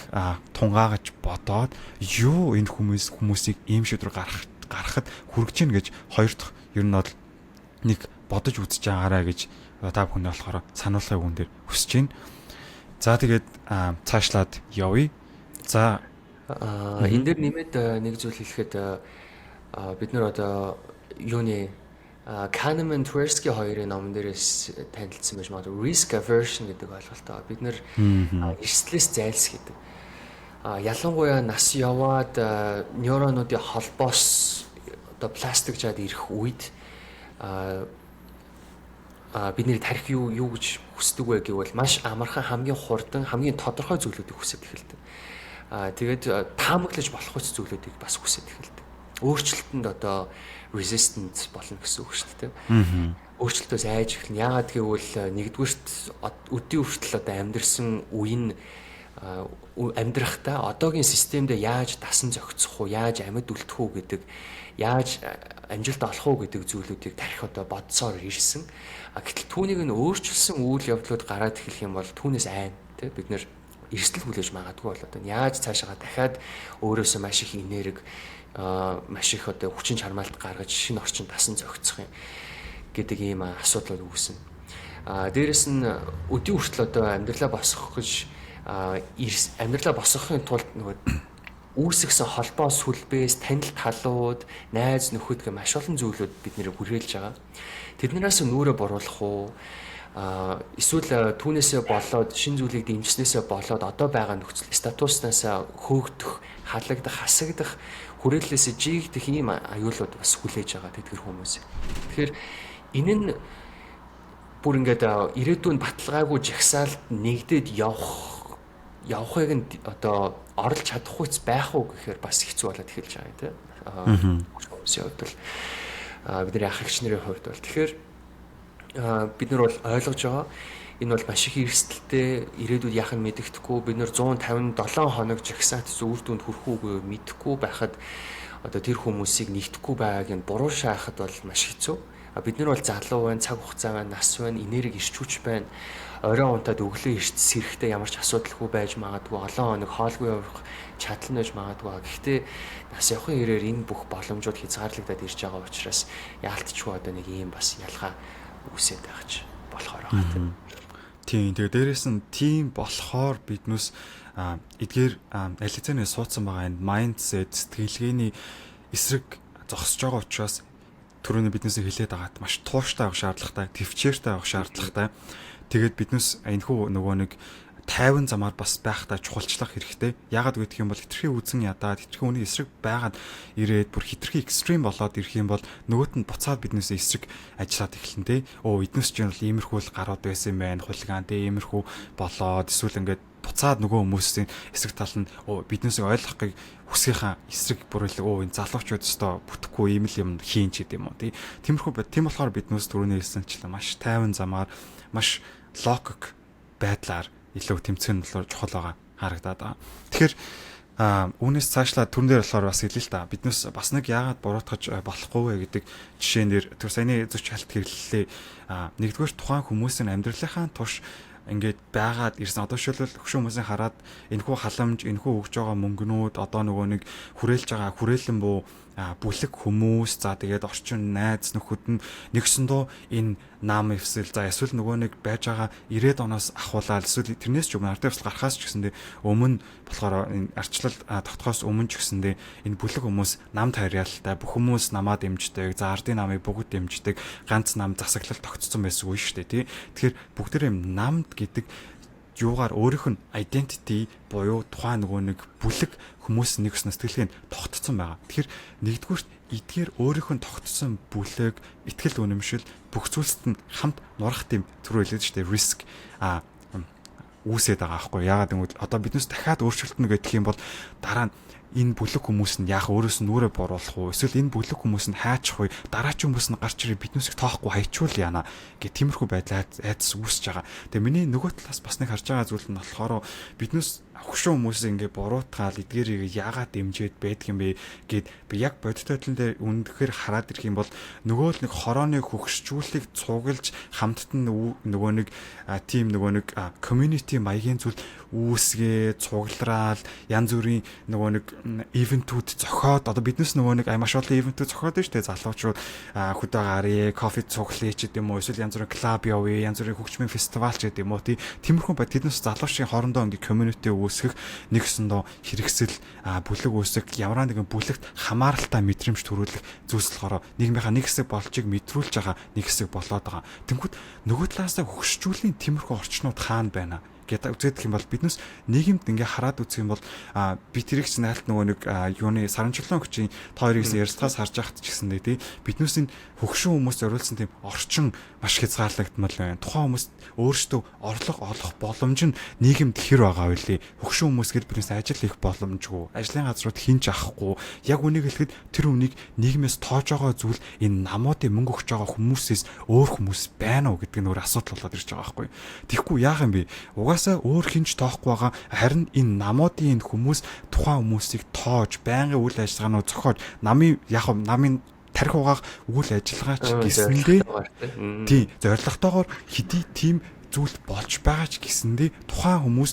тунгаагаж бодоод юу энэ хүмүүсийг ийм шийдвэр гаргахад хүргэж гин гэж хоёр дахь ер нь бол нэг бодож үзэж байгаарай гэж та бүхэн болохоор сануулгын үгэн дээр хүсэж байна. За тэгээд цаашлаад явъя. За. Энэ дээр нэмээд нэг зүйл хэлэхэд бид нар одоо юуны Kahneman Tversky хоёрын номон дээрээс танилцсан байж магадгүй risk aversion гэдэг ойлголтоо бид нар эрсдлээс зайлсхийдэг. Ялангуяа нас яваад нейронуудын холбоос одоо пластикжаад ирэх үед бидний тарих юу гэж хүсдэг вэ гэвэл маш амархан хамгийн хурдан хамгийн тодорхой зүйлүүдийг хүсэж эхэлдэг. Тэгээд таамаглаж болох үс зүйлүүдийг бас хүсэж эхэлдэг. Өөрчлөлтөнд одоо resistant болно гэсэн үг шүү дээ. Өөрчлөлтөөс айж эхэлнэ. Яагаад гэвэл нэгдүгürt өдний хүртэл одоо амьдрсан үеийн амьдрахтаа одоогийн системдээ яаж дасан зохицох уу, яаж амьд үлдэх үү гэдэг, яаж амжилт олох уу гэдэг зүйлүүдийг тарих одоо бодсоор ирсэн. Гэтэл түүнийг нь өөрчилсөн үйл явдлууд гараад эхлэх юм бол түүнээс айн тий бид нэр эрсдэл хүлээж магадгүй болоод байна. Яаж цаашаа дахиад өөрөөсөө маш их энерги маш их одоо хүчин чармаалт гаргаж шинэ орчинд дасан зохицох юм гэдэг ийм асуудал үүснэ. Дээрэс нь өдний хүртэл одоо амьдралаа босгох гэж амьдралаа босгохын тулд нөгөө үүсгэсэн холбоо сүлбээс танил талууд, найз нөхөд гэх маш олон зүйлүүд бид нэр хүрээлж байгаа. Тэднээс нүрэ боруулах уу? Эсвэл түүнээсээ болоод шин зүйлийг дэмжснээсээ болоод одоо байгаа нөхцөл статуснаас хөөгдөх, халагдах, хасагдах, хүрээллээс жигдэх ийм аюулууд бас хүлээж байгаа тэдгэр хүмүүс. Тэгэхээр энэ нь бүр ингээд ирээдүйн баталгаагүй жагсаалд нэгдээд явахыг нь одоо оролж чадахгүйц байх уу гэхээр бас хэцүү болоод эхэлж байгаа тийм. Хүмүүсийн хувьд бол бидний ах эгч нарын хувьд бол тэгэхээр бид нар бол ойлгож байгаа. Энэ бол маш их эрсдэлтэй, ирээдүйд яах нь мэддэхгүй, бид нар 157 хоног жагсаат үр дүнд хүрэх үгүй мэдэхгүй байхад одоо тэр хүмүүсийг нэгтгэхгүй байгааг нь буруу шаахад бол маш хэцүү. Бид нар бол залуу байна, цаг хугацаа байна, нас байна, энерги ирч хүч байна. Оройн унтаад өглөө ирч сэрэхтэй ямар ч асуудалгүй байж магадгүй, олон хоног хоолгүй явах чадал нь байж магадгүй. Гэхдээ нас явахын хэрээр энэ бүх боломжууд хязгаарлагдаад ирж байгаа учраас яалтчгүй одоо нэг ийм бас ялгаа үсээд байгаа ч болохоор байгаа тийм. Тийм. Тэгээ дээрэс нь тийм болохоор биднээс эдгээр ализаны суудсан байгаа энэ mindset сэтгэлгээний эсрэг зогсож байгаа учраас түрүүний биднээс хэлээд байгаад маш тууштай авах шаардлагатай, төвчээртэй авах шаардлагатай. Тэгээд биднээс энэхүү нөгөө нэг тайван замаар бас байхдаа чухалчлах хэрэгтэй. Яагаад гэдэг юм бол хитрхи үзэн ядаад хитрхи үний эсрэг байгаад ирээд бүр хитрхи экстрим болоод ирэх юм бол нөгөөт нь буцаад биднээс эсрэг ажиллаад эхэлнэ те. Эднээс ч юм бол иймэрхүү л гарууд байсан юм байна. Хулиган те иймэрхүү болоод эсвэл ингээд буцаад нөгөө хүмүүсийн эсрэг тал нь биднээс ойлгохыг хүсгийнхаа эсрэг бүрэл энэ залуучууд өстой бүтэхгүй ийм л юм хийн ч гэдэм юм тий. Тиймэрхүү тийм болохоор биднээс түрүүний хэлсэнчлэн маш тайван замаар маш логик байдлаар илүү тэмцэх нь болохоор чухал байгаа харагдаад байгаа. Тэгэхээр үүнээс цаашлаад түрэн дээр болохоор бас хэлээ л та биднээс бас нэг яагаад буруутгаж болохгүй вэ гэдэг жишээн дээр тэр саяны зөвч халт хэрлэлээ нэгдүгээр тухайн хүмүүсийн амьдралынхаа туш ингээд байгаад ирсэн одоо жишээлбэл хөшөө хүмүүсийн хараад энэхүү халамж энэхүү өгж байгаа мөнгнүүд одоо нөгөө нэг хүрээлж байгаа хүрээлэн буу бүлэг хүмүүс за тэгээд орчин найз нөхөд нь нэгсэндөө энэ нам эвсэл за эсвэл нөгөө нэг байж байгаа 90-ад оноос ахуулаад эсвэл тэрнээс ч өмнө ард эвсэл гарахаас ч гэсэндээ өмнө болохоор энэ арчлал тогтохоос өмнө ч гэсэндээ энэ бүлэг хүмүүс нам тариалтай бүх хүмүүс намаа дэмждэг за ардын намыг бүгд дэмждэг ганц нам засаглал тогтцсон байсан үе шүү дээ тий. Тэгэхээр бүгдээ юм намд гэдэг юугаар өөрийнх нь identity буюу тухайн нөгөө нэг бүлэг хүмүүс нэгс сэтгэлгээ нь тогтцсон байгаа. Тэгэхээр нэгдүгürt эдгээр өөрийнх нь тогтцсон бүлэг итгэл үнэмшил бүх зүйлсэд нь хамт нурах тийм төр байлээд шүү дээ risk үүсээд байгаа аахгүй яагаад гэвэл одоо биднээс дахиад өөрчлөлтнө гэх юм бол дараа нь энэ бүлэг хүмүүс нь яах өөрөөс нь нүрэ боруулах уу эсвэл энэ бүлэг хүмүүс нь хайчих уу дараач хүмүүс нь гарч ирээ биднээс их тоохгүй хайчвал яана гэх тиймэрхүү байдлаар айдас үүсэж байгаа. Тэгээ миний нөгөө талаас бас нэг харж байгаа зүйл нь болохоор биднээс хөшөө хүмүүсээ ингээ буруутгаал эдгээрийг яагаад дэмжиж байдаг юм бэ гэд би яг бодиттой тал дээр үнэхээр хараад ирэх юм бол нөгөө л нэг хорооны хөгшчүүлийг цуглаж хамтд нь нөгөө нэг тим нөгөө нэг community маягийн зүйл үүсгээ цуглараал янз бүрийн нөгөө нэг ивентүүд зохиод одоо биднес нөгөө нэг маш олон ивентүүд зохиод байна шүү дээ. Залуучууд хөдөө гарья, кофе цуглая ч гэдэм үү, эсвэл янз бүрийн клуб явъя, янз бүрийн хөгжмийн фестивал ч гэдэм үү. Тиймэрхүү бод тэднээс залуучийн хоорондоо ингээ community үүсгэх, нэгсэндөө хэрэгсэл бүлэг үүсгэх, ямар нэгэн бүлэгт хамааралтай мэдрэмж төрүүлэх зүйлс болохоор нийгмийнхаа нэг хэсэг болжиг мэдрүүлж байгаа нэг хэсэг болоод байгаа. Тэнгүүд нөгөө талаасаа хөгшчүүлийн тиймэрхүү орчнууд хаана байна гэдэг үзэх юм бол биднес нийгэмд ингээ хараад үзэх юм бол би тэрийг найлт нөгөө нэг юуны саранчлон хүчийн та хоёрыг ярьцгаас харж байхад ч гэсэндээ тий биднээс энэ хөгшин хүмүүс зориулсан тийм орчин маш хязгаарлагдмал байна. Тухайн хүмүүс өөрсдөө орлого олох боломж нь нийгэмд хэр байгаа вэ? Хөгшин хүмүүс гээд биднээс ажил хийх боломжгүй, ажлын газрууд хинж авахгүй. Яг үнийг хэлэхэд тэр үнийг нийгмээс тоож байгаа зүйл энэ намуудын мөнгө өгч байгаа хүмүүсээс өөр хүмүүс байна уу гэдэг нь өөр асуудал болоод ирж байгаа байхгүй. Тэгэхгүй яах юм бэ? Угаасаа өөр хинж тоохгүй байгаа. Харин энэ намуудын энэ хүмүүс тухайн хүмүүсийг тоож, байнгын үйл ажиллагаанууд зохиож, намын тарих угаах үйл ажиллагаач гэсэндээ тийм зоригтойгоор хэдий тийм зүйл болж байгаа ч гэсэндээ тухайн хүмүүс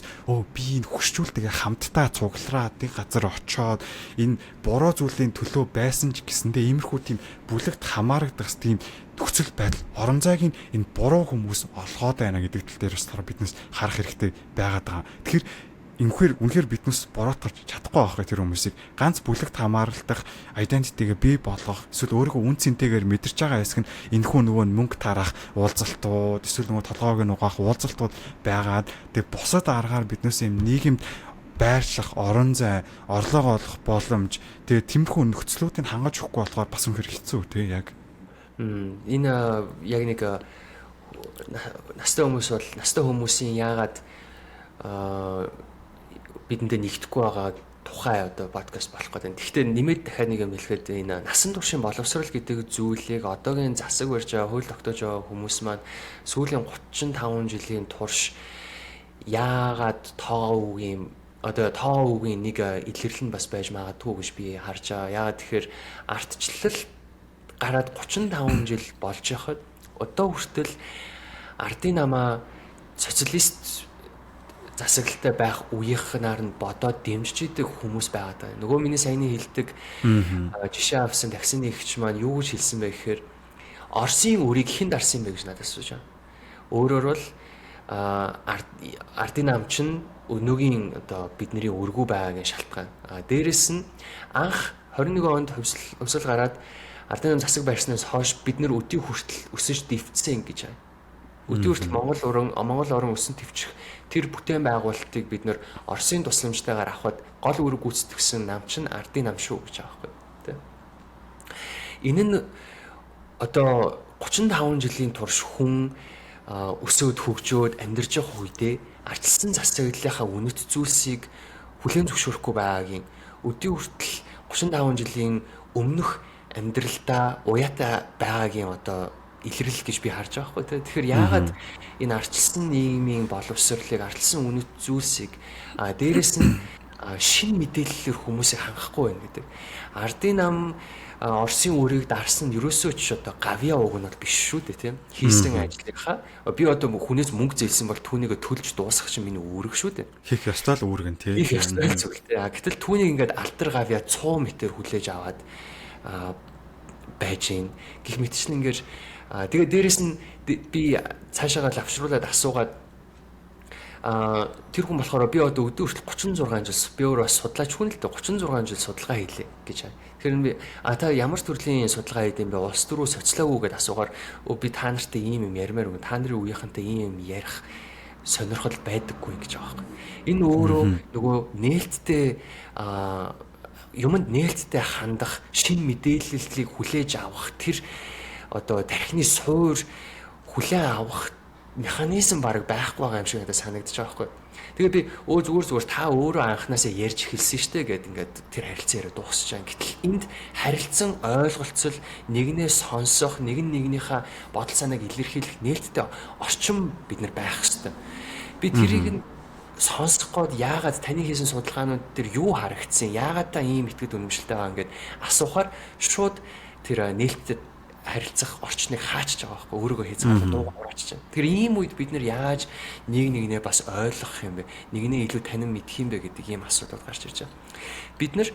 би энэ хөшчүүлтэйгээ хамтдаа цуглараад нэг газар очоод энэ буруу зүйлийн төлөө байсан ч гэсэндээ иймэрхүү тийм бүлэгт хамаарагдах тийм нөхцөл байдал орон зайгийн энэ буруу хүмүүс олгоод байна гэдэг тал дээр бас биднес харах хэрэгтэй байгаад байгаа. Тэгэхээр үнэхээр биднес бороотгож чадахгүй байх тэр хүмүүсийг ганц бүлэгт хамааралдах identity-гээ бий болгох эсвэл өөрийнхөө үн цэнтэйгээр мэдэрч байгаа хэсэг нь энэхүү нөгөө мөнгө тарах уулзалтууд эсвэл нөгөө толгойг нь угаах уулзалтууд байгаад тэг бусад аргаар биднес юм нийгэмд байрлах, орон зай, орлого олох боломж тэгээ тиймэрхүү нөхцлүүдийг хангаж өгөхгүй болохоор бас үнэхээр хэцүү тий яг. Энэ яг нэг настай хүмүүсийн яагаад бидэндээ нэгдэхгүй байгаа тухай одоо подкаст болох гэдэг. Гэхдээ нэмээд дахиад нэг юм хэлэхэд энэ насан туршийн боловсрал гэдэг зүйлийг одоогийн засаг барьж байгаа, хууль тогтоож байгаа хүмүүс маань сүүлийн 35 жилийн турш яагаад тоо үгийн нэг илэрлэл нь бас байж магадгүй гэж би харж байгаа. Яагаад тэгэхээр ардчлал гараад 35 жил болж байхад одоо хүртэл ардын намаа социалист засаглалтай байх үеийнхнаар нь бодоод дэмжиж идэг хүмүүс байгаад байна. Нөгөө миний саяны хэлдэг жишээ авсан таксины эгч маань юу гэж хэлсэн бэ гэхээр Оросын үрийг хэн дарсан бэ гэж надад асууж байгаа. Өөрөөр бол ардын нам чинь өнөөгийн одоо бидний өргүү байгаагийн шалтгаан. Дээрэс нь анх 21 онд хувьсал гараад ардын нам засаг барьснаас хойш бид нэр өдий хүртэл өсөж дэвцсэн гэж байна. Өдий хүртэл Монгол орон өсөн төвчих тэр бүтээн байгуулалтыг бид нэр Оросын тусламжтайгаар авахд гол үүрэг гүйцэтгэсэн нам чинь ардын нам шүү гэж байгаа байхгүй. Энэ нь одоо 35 жилийн турш хүн өсөөд хөгжөөд амьдарч явах үедээ ардчилсан засаглалынхаа үнэт зүйлсийг хүлээн зөвшөөрөхгүй байгаагийн өдий хүртэл 35 жилийн өмнөх амьдралдаа уяатай байгаагийн одоо илэрлэл гэж би харж байгаа байхгүй. Тэгэхээр яагаад энэ ардчилсан нийгмийн боловсролыг ардчилсан үнэт зүйлсийг дээрэс нь шин мэдээллээр хүмүүсийг хангахгүй байна гэдэг. Ардын нам Оросын үрийг дарсан нь ерөөсөө ч одоо гавья угнал биш шүү дээ тийм. Хийсэн ажлынхаа би одоо хүнээс мөнгө зээлсэн бол түүнийг төлж дуусгах чинь миний үүрэг шүү дээ. Хийх ёстой л үүрэг нь тийм. Хийх ёстой зүйл тийм. Гэтэл түүнийг ингээд алтар гавья 100 метр хүлээж аваад байж гин гэх мэтчлэн ингээд тэгээ дээрэс нь би цаашаагаа лавшруулад асуугаад тэр хүн болохоор би одоо өдөө хүртэл 36 жил би өөрөө бас судлаач хүн л дээ 36 жил судалгаа хийлээ гэж байна. Тэгэхээр би та ямар төрлийн судалгаа хийдэм бэ? Улс төрөө социологоо гэдээ асуугаар би та нартай ийм юм ярмаар өгөн та нарын үеийнхэнтэй ийм юм ярих сонирхол байдаггүй гэж байгаа юм. Энэ өөрөө нөгөө нээлттэй юмд нээлттэй хандах шин мэдээллийг хүлээж авах тэр одоо тархины суур хүлээн авах механизм баг байхгүй байгаа юм шиг надад санагдаж байгаа байхгүй. Тэгээ би зүгээр та өөрөө анханасаа ярьж эхэлсэн штэ гэд ингээд тэр харилцан яриа дуусч байгаа. Гэтэл энд харилцан ойлголцол нэгнээс сонсох, нэгнийхээ бодол санааг илэрхийлэх нээлттэй орчин бид нар байх хэвээр. Би тэрийг нь сонсох гээд яагаад таны хийсэн судалгаанууд дээр юу харагдсан? Яагаад та ийм итгэд үнэмшилтэй байгаа ингээд асуухаар шууд тэр нээлттэй харилцах орчныг хаачж байгаа байхгүй өөрийгөө хязгаарлаад дуу хураачж байна. Тэгэхээр ийм үед бид нэр яаж нэг нэгнээ бас ойлгох юм бэ? Нэгнээ илүү танин мэдэх юм бэ гэдэг ийм асуудал гарч ирж байгаа. Бид нар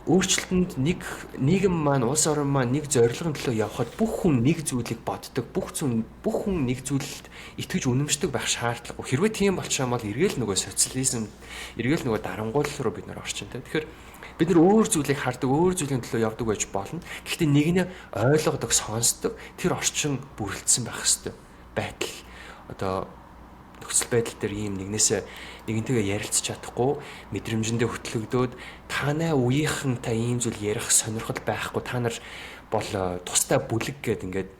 өөрчлөлтөнд нийгэм маань улс орн маань нэг зорилгын төлөө явхад бүх хүн нэг зүйлийг боддог, бүх хүн нэг зүйлд итгэж үнэмшдэг байх шаардлагагүй. Хэрвээ тийм болчихсон бол эргээл нөгөө социализм, эргээл нөгөө дарангуул руу бид нар орчинтэй. Тэгэхээр бид нар өөр зүйлийг хардаг, өөр зүйлийн төлөө явдаг байж болно. Гэхдээ нэг нь ойлгодог, сонсдог тэр орчин бүрэлдсэн байх хэрэгтэй байтал одоо нөхцөл байдал дээр ийм нэгнтэйгээ ярилцж чадахгүй, мэдрэмжэндээ хөтлөгдөөд танай үеийнхэн ийм зүйл ярих сонирхол байхгүй, та нар бол тустай бүлэг гэдэг ингээд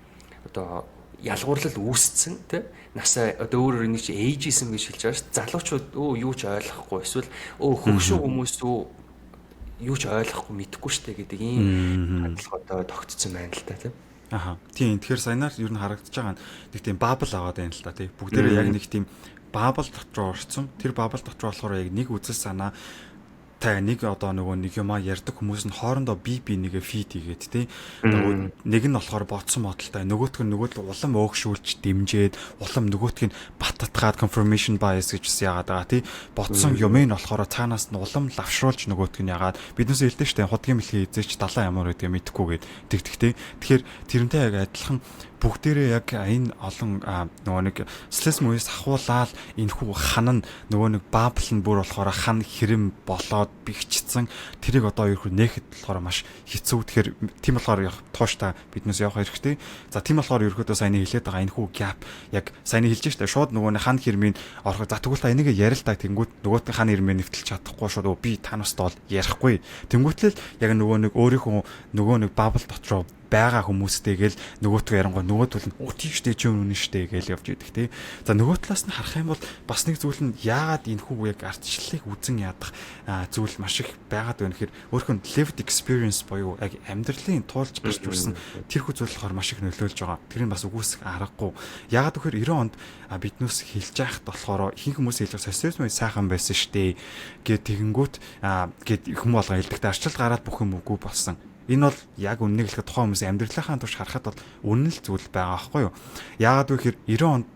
одоо ялгуурлал үүсцэн тий насаа одоо өөрөөр нэг чи эйжизм гэж хэлж байгаа шүү. Залуучууд юу ч ойлгохгүй эсвэл хөгшин хүмүүс юу ч ойлгохгүй мэдэхгүй штэ гэдэг ийм хандлага одоо тогтцсон байна л та тий. Аха. Тийм. Тэгэхээр саянаар юу н харагдаж байгаа нь нэг тийм бабл аваад байна л та тий. Бүгдээрээ яг нэг тийм бабл дотор орсон. Тэр бабл дотор болохоор яг нэг үзэл санаа та нэг одоо нөгөө нэг юмаа ярьдаг хүмүүс нь хоорондоо бие нэгэ фид хийгээд тий. Нэг нь болохоор бодсон бодолтой, нөгөөх нь улам өөгшүүлж дэмжээд, улам нөгөөх нь баттатгаад confirmation bias гэж яагаад байгаа тий. Бодсон юм нь болохоор цаанаас нь улам лавшруулж нөгөөх нь яагаад биднээс хэлдэг штэ худгийн мэлхий эзэж далаа ямар гэдгийг мэдхгүйгээд тэгдэг тий. Тэгэхээр тэрнтэй яг адилхан бүгдээрээ яг энэ олон нөгөө нэг слэс мөс ахуулаад энэхүү хан нь нөгөө нэг бабл нь бүр болохоор хан хэрэм болоод бигчсэн тэрийг одоо юу нээхэд болохоор маш хэцүү. Тэгэхээр тийм болохоор тууштай биднээс явах хэрэгтэй. За тийм болохоор ерөөдөө саяны хэлээд байгаа энэхүү gap яг саяны хэлж штэ шууд нөгөө хан хэрмийн орох за тэгвэл та энийг ярилтаа тэнгуут нөгөөт хан хэрмийн нэвтэлж чадахгүй шууд би та настай бол ярихгүй. Тэнгуүтлэл яг нөгөө нэг өөрийнхөө нөгөө нэг бабл дотроо байгаа хүмүүстэйгээл нөгөөтгөө ярангуй нөгөөтөл нь тийштэй ч юм үнэн штэ гэж явж идэг тий. За нөгөө талаас нь харах юм бол бас нэг зүйл нь яагаад энэ хүү яг ардчлалыг үзен ядах зүйл маш их байгаад байна гэхээр өөрхөн lived experience буюу яг амьдралын туулж гарч ирсэн тэр хүү зүйл болохоор маш их нөлөөлж байгаа. Тэрийг бас үгүйсэх аргагүй. Яагаад гэхээр 90 онд биднээс хэлж яахт болохоор ихэнх хүмүүс хэлж социализм сайхан байсан штэ гэд тэгэнгүүт гэд хүмүүс болгоо хэлдэгтэй арчил гараад бүх юм үгүй болсон. Энэ бол яг үннийг хэлэхэд тухайн хүмүүсийн амьдралынхаа турш харахад бол үнэн л зүйл байгаа байхгүй юу. Яагаад вэ гэхээр 90 онд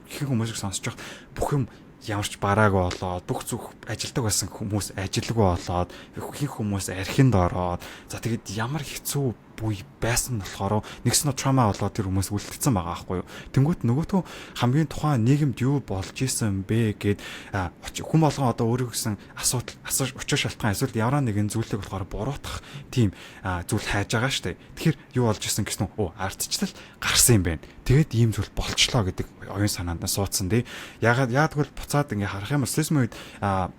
ихэнх хүмүүсийг сонсож байгаа бүх юм ямарч бараагүй болоод бүх зүг ажилдаг байсан хүмүүс ажилгүй болоод ихэнх хүмүүс архинд ороод за тэгэд ямар хэцүү буй байсан болохоор нэгсэн траума болоод тэр хүмүүс үлдсэн байгаа байхгүй юу. Тэнгүүт нөгөөтөө хамгийн тухайн нийгэмд юу болж исэн бэ гэд хүн болгон одоо өөрөөр гэсэн асууж учир шалтгаан эсвэл ямар нэгэн зүйлийг болохоор буруутгах тийм зүйл хайж байгаа штэ. Тэгэхээр юу болж исэн гэсэн нь ардчлал гарсан юм байна. Тэгээд ийм зүйл болчлоо гэдэг оюун санаанд суудсан тий. Ягаад тэгвэл буцаад ингээ харах юм бол социализм үед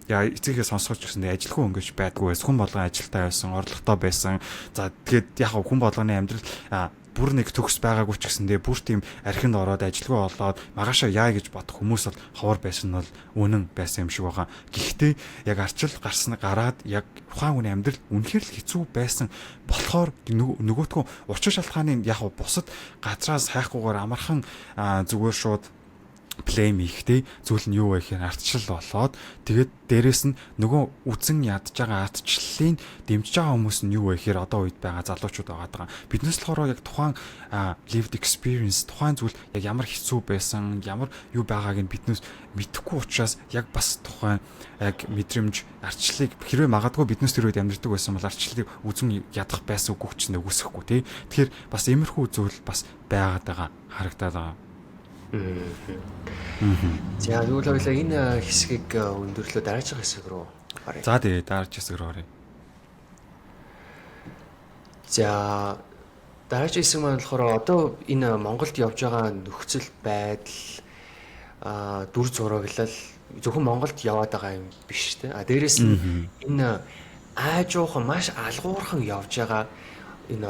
эцэггээ сонсгож гэсэн ажилгүй өнгөж байдгүй байсан. Хүн болгон ажилтаа байсан, орлоготой байсан. За тэгээд яг хүн болгоны амьдрал бүр нэг төгс байгаагүй ч гэсэндээ бүр тийм архинд ороод ажилгүй болоод магаашаа яа гэж бодох хүмүүс бол ховор байсан нь бол үнэн байсан юм шиг байгаа. Гэхдээ яг арчил гараад яг ухаан хүний амьдрал үнэхээр л хэцүү байсан болохоор нөгөөтгөө учир шалтгааны яг бусад газраас хайхгүйгээр амархан зүгээр шууд плейм ихтэй зүйл нь юу вэ гэхээр ардчлал болоод тэгээд дээрэс нь нөгөө үзэн ядж байгаа ардчлалын дэмжиж байгаа хүмүүс нь юу вэ гэхээр одоо үед байгаа залуучууд байгаа. Биднээс болохоор яг тухайн lived experience тухайн зүйл яг ямар хэцүү байсан, ямар юу байгааг нь биднээс мэдэхгүй учраас яг бас тухайн яг мэдрэмж ардчлалыг хэрвээ магадгүй биднээс тэр үед амьдардаг байсан бол ардчлалыг үзэн ядах байсан үгүй ч үгүйсэхгүй тий. Тэгэхээр бас иймэрхүү зүйл бас байгаад байгаа харагдаад байгаа. За тэгвэл хоёлаа энэ хэсгийг өндөрлөө дараагийн хэсэг рүү оръё. За тэгээ дараагийн хэсэг рүү оръё. За дараагийн хэсэг маань болохоор одоо энэ Монголд явж байгаа нөхцөл байдал дүр зураглал зөвхөн Монголд яваад байгаа юм биш те. Дээрээс нь энэ аажуухан маш алгуурхан явж байгаа энэ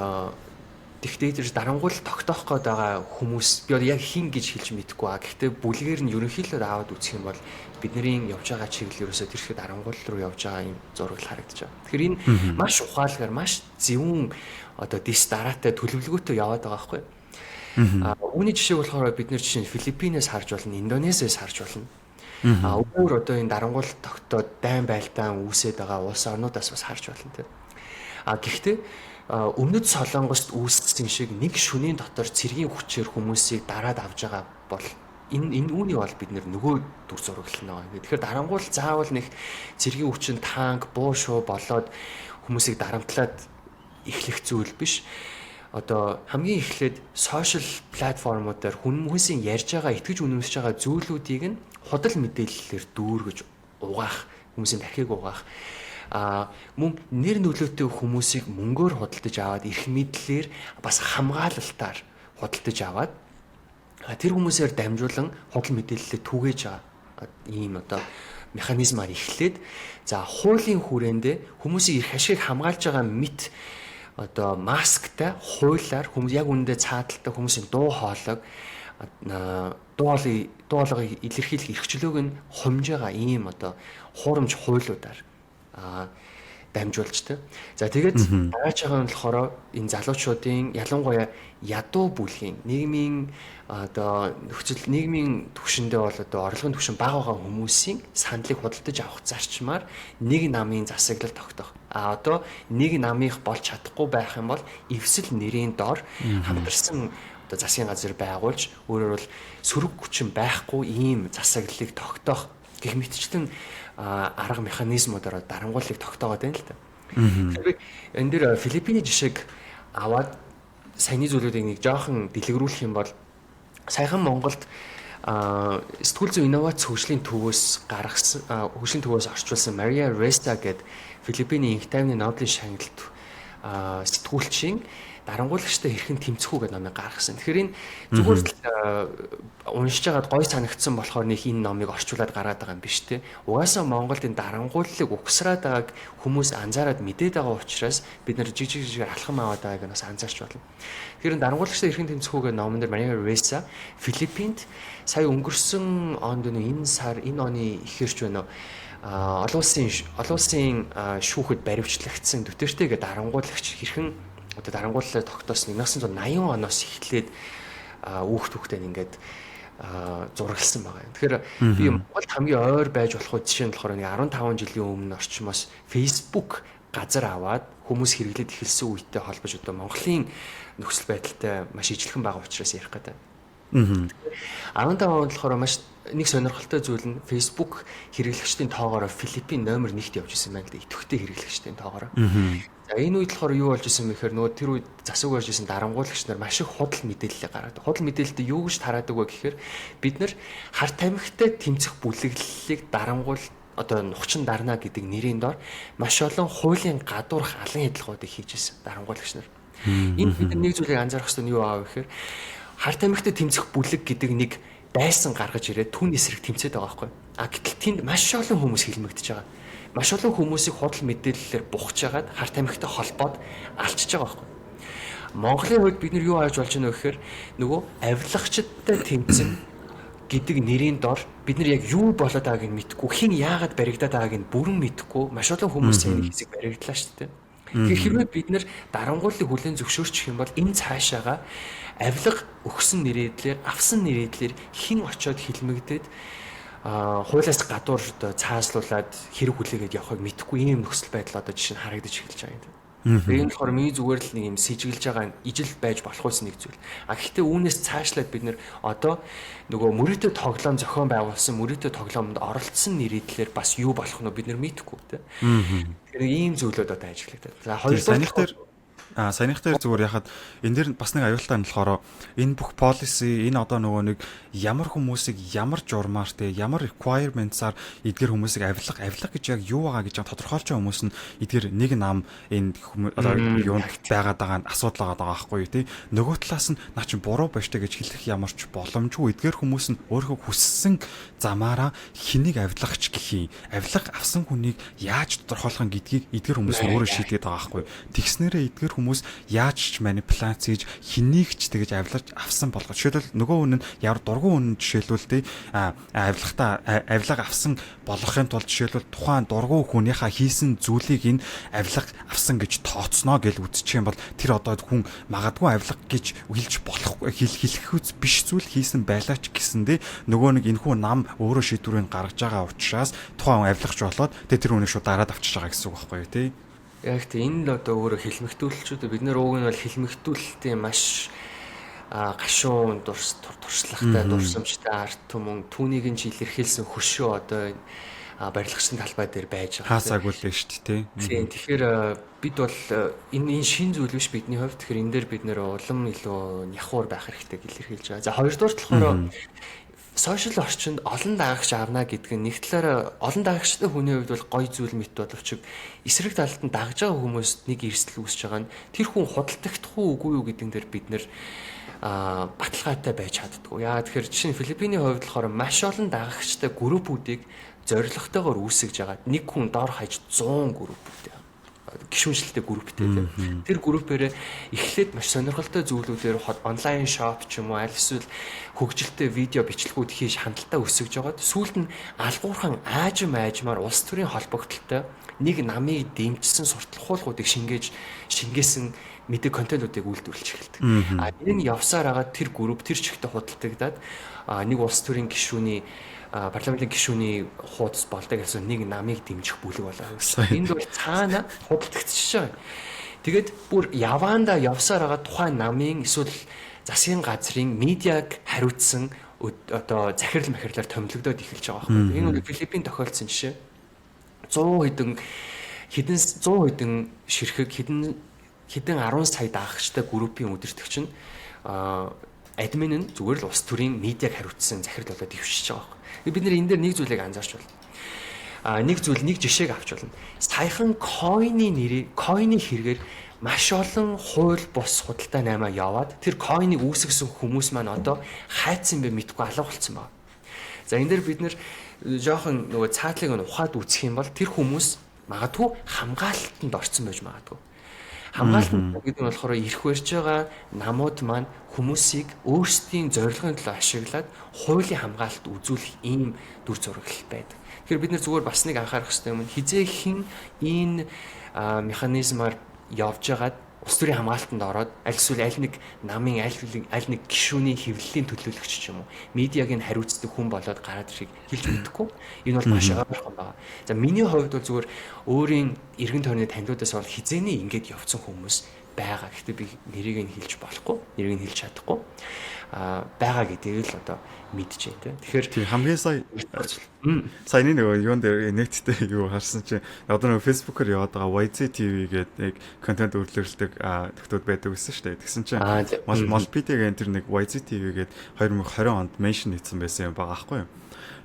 диктатор дарангуул тогтоох гээд байгаа хүмүүс би яг хин гэж хэлж мэдэхгүй гэхдээ бүлгээр нь ерөнхийдөө аваад үзэх юм бол бидний явж байгаа чиглэл ерөөсөө тэр ихэд дарангуул руу явж байгаа юм зураг харагдаж байгаа. Тэгэхээр энэ маш ухаалгаар маш зөвүүн одоо дис дараатай төлөвлөгөөтэй яваад байгаа байхгүй. Үүний жишээ болохоор бид нэр жишээ нь Филиппинээс харж болно, Индонезиас харж болно. Өөр одоо энэ дарангуул тогтоод дайн байлдаан үүсээд байгаа улс орнуудаас бас харж болно тийм. Гэхдээ өмнөд Солонгост үүссэн шиг нэг шөнийн дотор цэргийн хүчээр хүмүүсийг дараад авж байгаа бол энэ үүний бол бид нөгөө дүр зураглал нэг. Тэгэхээр дарангуул заавал нэг цэргийн хүчин танк, буу шуу болоод хүмүүсийг дарамтлаад эхлэх зүйл биш. Одоо хамгийн эхлээд сошиал платформудаар хүмүүсийн ярьж байгаа, итгэж үнэмшиж байгаа зүйлүүдийг нь худал мэдээллээр дүүргэж угаах, хүмүүсийн тархийг угаах. Мөн нэр нөлөөтэй хүмүүсийг мөнгөөр худалдаж аваад эрх мэдлээр бас хамгаалалтаар худалдаж аваад тэр хүмүүсээр дамжуулан худал мэдээлэлээ түгээж байгаа ийм одоо механизмаар эхлээд за хуулийн хүрээндээ хүмүүсийн эрх ашигыг хамгаалж байгаа мэт одоо масктай хуулиар хүмүүс яг үүндээ цааталтай хүмүүсийн дуу хоолойг илэрхийлэх эрхчлөөг нь хомж байгаа ийм одоо хуурамч хуулиудаар дамжуулжтэй. За тэгээд дараач байгаа нь болохоор энэ залуучуудын ялангуяа ядуу бүлгийн нийгмийн одоо нөхцөл нийгмийн түвшиндээ бол одоо орлогын түвшин бага байгаа хүмүүсийн сандлыг худалдаж авах зарчмаар нэг намын засаглал тогтоох. Одоо нэг намынх болж чадахгүй байх юм бол эвсэл нэрийн доор хамтарсан одоо засгийн газар байгуулж өөрөөр бол сөрөг хүчин байхгүй ийм засаглалыг тогтоох гэх мэтчлэн арга механизмуудаар дарангуулыг тогтоогоод байна л да. Энэ дээр Филиппиний жишээг аваад саяны зүйлүүдийг нэг жоохон дэлгэрүүлэх юм бол саяхан Монголд сэтгүүл зүйн инновац хөгжлийн төвөөс гаргасан хөгжлийн төвөөс орчуулсан Мария Реста гэдэг Филиппиний инх тайвны Нобелийн шагналт сэтгүүлчийн дарангуулагчтай хэрхэн тэмцэх үү гэдэг номыг гаргасан. Тэгэхээр энэ зүгээр л уншиж байгаад гой санагдсан болохоор нэг энэ номыг орчуулад гаргаад байгаа юм биш те. Угаасаа Монголд энэ дарангууллыг угсраад байгааг хүмүүс анзаараад мэдээд байгаа учраас бид нар жижиг алхам аваад байгааг нь бас анзаарч байна. Тэгэхээр энэ дарангуулагчтай хэрхэн тэмцэх үү гэдэг номон дээр Мария Реса Филиппинд сая өнгөрсөн онд энэ сар энэ оны ихэрч байна уу? Олон улсын шүүхэд баривчлагдсан Дүтэртэй гэдэг дарангуулагч хэрхэн одоо дарангууллаа тогтоосон 1980 оноос эхлээд хүүхдтэй ингээд зургалсан байгаа юм. Тэгэхээр би Монголд хамгийн ойр байж болох жишээ нь болохоор 15 жилийн өмнө орчмоос Facebook газар аваад хүмүүс хэрэглээд эхэлсэн үедээ холбож одоо Монголын нөхцөл байдалтай маш ижилхэн байгаа учраас ярих гэдэг. 15 онд болохоор маш нэг сонирхолтой зүйл нь Facebook хэрэглэгчдийн тоогоор Филиппин номер 1-т явж исэн байна л да. Идэвхтэй хэрэглэгчдийн тоогоор. За энэ үед болохоор юу болж исэн бэхээр нөгөө тэр үед засаг барьж исэн дарангуулагч нар маш их худал мэдээлэл гаргадаг. Худал мэдээлэлд юу гэж тараадаг вэ гэхээр бид нар хар тамхитай тэмцэх бүлэглэлийг дарангуул одоо нухчин дарна гэдэг нэрийн доор маш олон хуулийн гадуурх алан хэдлагуудыг хийж исэн дарангуулагч нар. Энд бид нэг зүйлийг анзаарах хэрэгтэй нь юу аав гэхээр хар тамхитай тэмцэх бүлэг гэдэг нэг байсан гаргаж ирээд түүний эсрэг тэмцээд байгаа байхгүй. Гэтэл тэнд маш олон хүмүүс хилмигдэж байгаа. Маш олон хүмүүсийг худал мэдээллээр бухж агаад хар тамхитай холбоод алчж байгаа байхгүй. Монголын хувьд бид нар юу хайж болж байна вэ гэхээр нөгөө авилгачдтай тэмцэн гэдэг нэрийн дор бид нар яг юу болоод байгааг нь мэдэхгүй, хэн яагаад баригдаад байгааг нь бүрэн мэдэхгүй маш олон хүмүүс энэ хэсэг баригдлаа шүү дээ. Тэгэхээр хэрвээ бид нар дарангууллыг хүлээн зөвшөөрчих юм бол энэ цаашаага авилга өгсөн нэрээдлэр, авсан нэрээдлэр хэн очиод хилмигдээд хуулиас гадуур цааслуулаад хэрэг хүлээгээд явахыг мэдэхгүй ийм нөхцөл байдал одоо жишээ нь харагдаж эхэлж байгаа юм. Энэ болохоор миний зүгээр л нэг юм сэжиглэж байгаа ижил байж болох үс нэг зүйл. Гэхдээ үүнээс цаашлаад бид нэр одоо нөгөө мөрөөдөө тоглоом зохион байгуулсан мөрөөдөө тоглоомд оролцсон нэрийдлэр бас юу болох нь бид нар мэдэхгүй те. Тэгэхээр ийм зүйлүүд одоо ажиглагдаад. За хоёрдугаар саяных дээр зүгээр яхад энэ дэр бас нэг аюултай нь болохоор энэ бүх policy энэ одоо нөгөө нэг ямар хүмүүсийг ямар журмаар те ямар requirements-аар эдгээр хүмүүсийг авилга гэж яг юу байгаа гэж тодорхойлж байгаа хүмүүс нь эдгээр нэг нам энэ одоо юунд байгаад байгаа нь асуудал байгаа байхгүй тий нөгөө талаас нь наа чи буруу байж та гэж хэлэх ямар ч боломжгүй эдгээр хүмүүс нь өөрөө хүссэн замаараа хэнийг авилгач гэх юм авилга авсан хүнийг яаж тодорхойлох гэдгийг эдгээр хүмүүс нь өөрөө шийдгээд байгаа байхгүй тэгснээрээ эдгээр хүмүүс яаж ч манипуляц хийж хэнийг ч тэгэж авилгаж авсан болгож жишээлбэл нөгөө хүн нь ямар дургуун хүн жишээлбэл тий авилга авсан болгохын тулд жишээлбэл тухайн дургуун хүнийхээ хийсэн зүйлийг энэ авилга авсан гэж тооцноо гэж үзчих юм бол тэр одоо хүн магадгүй авилга гэж хэлж болохгүй хэлэх биш зүйл хийсэн байлаач гэсэндээ нөгөө нэг энэхүү нам өөрөө шийдвэрийг гаргаж байгаа учраас тухайн авилгач болоод тэр хүнийг шууд дараад авчиж байгаа гэсэн үг байхгүй тий Яг тийм энэ л одоо өөрө хилмигтүүлэлчүүд бид нар ууг нь бол хилмигтүүлэлтийн маш гашуун туршлагатай дурсамжтай арт түмэн түүнийг нь илэрхийлсэн хөшөө одоо барилгачсан талбай дээр байж байгаа. Хаасаагүй л шүү дээ тий. Тийм тэгэхээр бид бол энэ шин зүйл биш бидний хувьд. Тэгэхээр энэ дээр бид нэр улам илүү нягхуур байх хэрэгтэй илэрхийлж байгаа. За хоёрдугаар болохоор сошиал орчинд олон дагагч авна гэдэг нь нэг талаараа олон дагагчтай хүний хувьд бол гоё зүйл мэт боловч эсрэг талд нь дагж байгаа хүмүүст нэг эрсдэл үүсэж байгаа нь тэр хүн худалдагдах уу үгүй юу гэдэг дээр бид нэр баталгаатай байж чаддгүй. Яа тэгэхээр жишээ нь Филиппиний хувьд болохоор маш олон дагагчтай группүүдийг зорилготойгоор үүсгэж байгаа. Нэг хүн дор хаяж 100 групптэй гишүүнчлэлтэй групптэй тийм. Тэр группээр эхлээд маш сонирхолтой зүйлүүдээр онлайн шоп ч юм уу аль эсвэл хөгжилтэй видео бичлэгүүд хийж хандлтаа өсгөж жагаад сүүлд нь алгуурхан аажмаар улс төрийн холбогдлолтой нэг намыг дэмжсэн сурталхуулгуудыг шингээсэн мэдээ контентуудыг үйлдвэрлэж эхэлдэг. Энэ нь явсаар агаад тэр групп тэр чигтээ худалдагдаад нэг улс төрийн гишүүний парламентын гишүүний хуудас болдог гэсэн нэг намыг дэмжих бүлэг болоо. Энд бол цаана худалдагдчихж байгаа. Тэгээд бүр яваанда явсаар байгаа тухайн намын эсвэл засгийн газрын медиаг хариуцсан одоо захирал махирлаар томилогдоод эхэлж байгаа байхгүй. Энэ бол Филиппин тохиолдсон жишээ. 100 хэдэн ширхэг хэдэн 10 сая даагчтай группийн үдирдэгч нь админ нь зүгээр л улс төрийн медиаг хариуцсан захирал болоод ившиж байгаа. Бид нэр энэ дээр нэг зүйлийг анзаарч байна. Нэг жишээг авч болно. Саяхан койны хэрэгээр маш олон хууль бус худалдаа наймаа яваад тэр койныг үүсгэсэн хүмүүс маань одоо хайцсан бэ мэдгүй алга болцсон байна. За энэ дээр бид нэр жоохон нөгөө цаатлыг ухаад үзэх юм бол тэр хүмүүс магадгүй хамгаалалтанд орсон байж магадгүй. Хамгаалалт гэдэг нь болохоор ирэх барьж байгаа намууд маань хүмүүсийг өөрсдийн зорилгын төлөө ашиглаад хуулийн хамгаалалт үзүүлэх ийм дүр зураг байдаг. Тэгэхээр бид нэр зүгээр бас нэг анхаарах хэрэгтэй юм. Хизээхэн энэ механизмаар явж байгаад улс төрийн хамгаалтанд ороод аль эсвэл аль нэг намын аль нэг гишүүний хэвлэлийн төлөөлөгч ч юм уу медиаг нь хариуцдаг хүн болоод гараад ирэх хэлж мэдэхгүй. Энэ бол маш ойрхон байна. За миний хувьд бол зүгээр өөрийн эргэн тойрны танилуудаас бол хизээний ингэж явцсан хүмүүс байгаа. Гэхдээ би нэрийг нь хэлж болохгүй, нэрийг нь хэлж чадахгүй байгаа гэдгийг л одоо мэдчихэ тэ. Тэгэхээр хамгийн саяны нөгөө юун дээр нэгттэй юу харсан чинь одоо нөгөө фэйсбүүкээр яваад байгаа YZ TV гэдэг нэг контент үйлдвэрлэдэг төгтүүд байдаг гэсэн шүү дээ. Тэгсэн чинь Молпидигийн тэр нэг YZ TV гэдэг 2020 онд меншн хийсэн байсан юм байгаа аахгүй юу?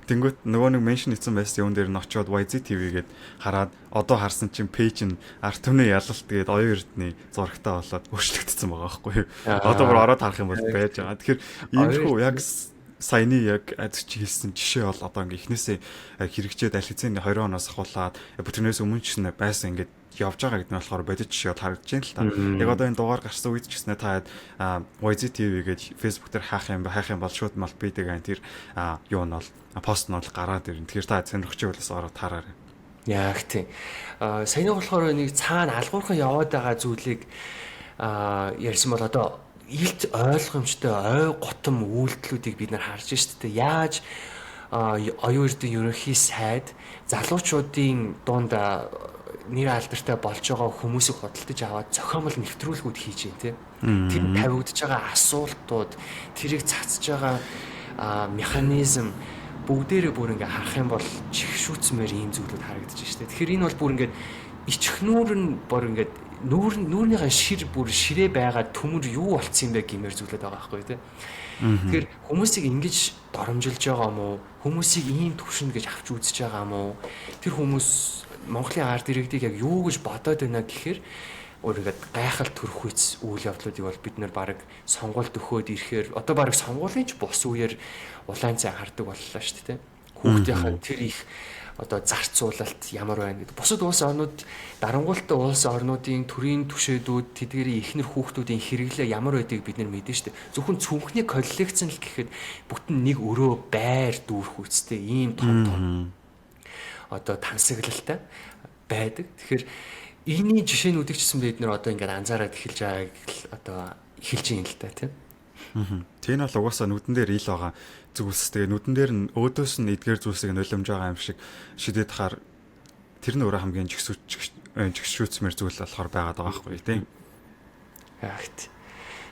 Тэнгүүт нөгөө нэг меншн хийсэн байсан юм дээр нь очиод YZ TV гээд хараад одоо харсан чинь пэйж нь арт түмний ялалт гээд оюун эрдний зурагтаа болоод өөрчлөгдсөн байгаа аахгүй юу? Одоо бүр ороод харах юм бол байж байгаа. Тэгэхээр иймэрхүү яг саяны яг адч хийсэн жишээ бол одоо ингээ эхнээсээ хэрэгжээд аль хэзээ 20 оноос ахуулаад тэрнээс өмнө ч байсан ингээд явж байгаа гэдэг нь болохоор бодит жишээ бол харагдаж байна л та. Яг одоо энэ дугаар гарсан үед ч гэснээр та YZ TV гэж Facebook дээр хаах юм бол шууд Молпидиг тэр юу нь бол пост нь бол гараад ирнэ. Тэгэхээр та сонирхч байвал ороод хараарай. Яг тийм. Саяны болохоор нэг цаана алгуурхан яваад байгаа зүйлийг ярьсан бол одоо илт ойлгомжтой ой готом үйлдэлүүдийг бид нар харж шүү дээ. Яаж оюун эрдэнэ ерөнхий сайд залуучуудын дунд нэр алдартай болж байгаа хүмүүсийг худалдаж аваад зохиомл нэвтрүүлгүүд хийж байна тийм. Тэр тавигдж байгаа асуултууд, тэрийг цацж байгаа механизм бүгдээрээ бүр ингээ харах юм бол чихшүүцмээр ийм зүйлүүд харагдаж байна шүү дээ. Тэгэхээр энэ бол бүр ингээ ичхнүүр нь бүр ингээ нүүрнийхээ шир бүр ширээ байгаа төмөр юу болцсон юм бэ гэмээр зүйлээд байгаа байхгүй тий. Тэгэхээр хүмүүсийг ингэж доромжилж байгаа юм уу? Хүмүүсийг ийм төвшөнд гэж авч үзэж байгаа юм уу? Тэр хүмүүс Монголын ард иргэдийг яг юу гэж бодоод байна гэхээр өөрөөр гайхал төрөх үйл явдлуудыг бол бид нэр баг сонгуульд өгөхөд ирэхээр одоо баг сонгуулийн ч бус үеэр улаан цай хардаг боллоо шүү дээ. Хүүхдийнхээ тэр их одоо зарцуулалт ямар байна гэдэг. Бусад улс орнууд дарангуйлттай улс орнуудын төрийн түшээдүүд тэдгэрийн ихнэр хүүхдүүдийн хэрэглээ ямар байдгийг бид нар мэднэ шүү дээ. Зөвхөн цүнхний коллекцэн л гэхэд бүтэн нэг өрөө байр дүүрэх үстэй ийм том одоо тансаглалтай байдаг. Тэгэхээр ийний жишээнүүдийг ч гэсэн бид нар одоо ингээд анзаараад эхэлж байгааг одоо эхэлж юм л да тийм. Тийм бол угаасаа нүдэн дээр ил байгаа зүйлс тэгээ нүдэн дээр нь өөдөөс нь эдгээр зүйлсийг нулимж байгаа юм шиг шидэд хаар тэр нь өөрөө хамгийн жигшрүүцмэр зүйл болохоор байгаад байгаа байхгүй тийм. Агт.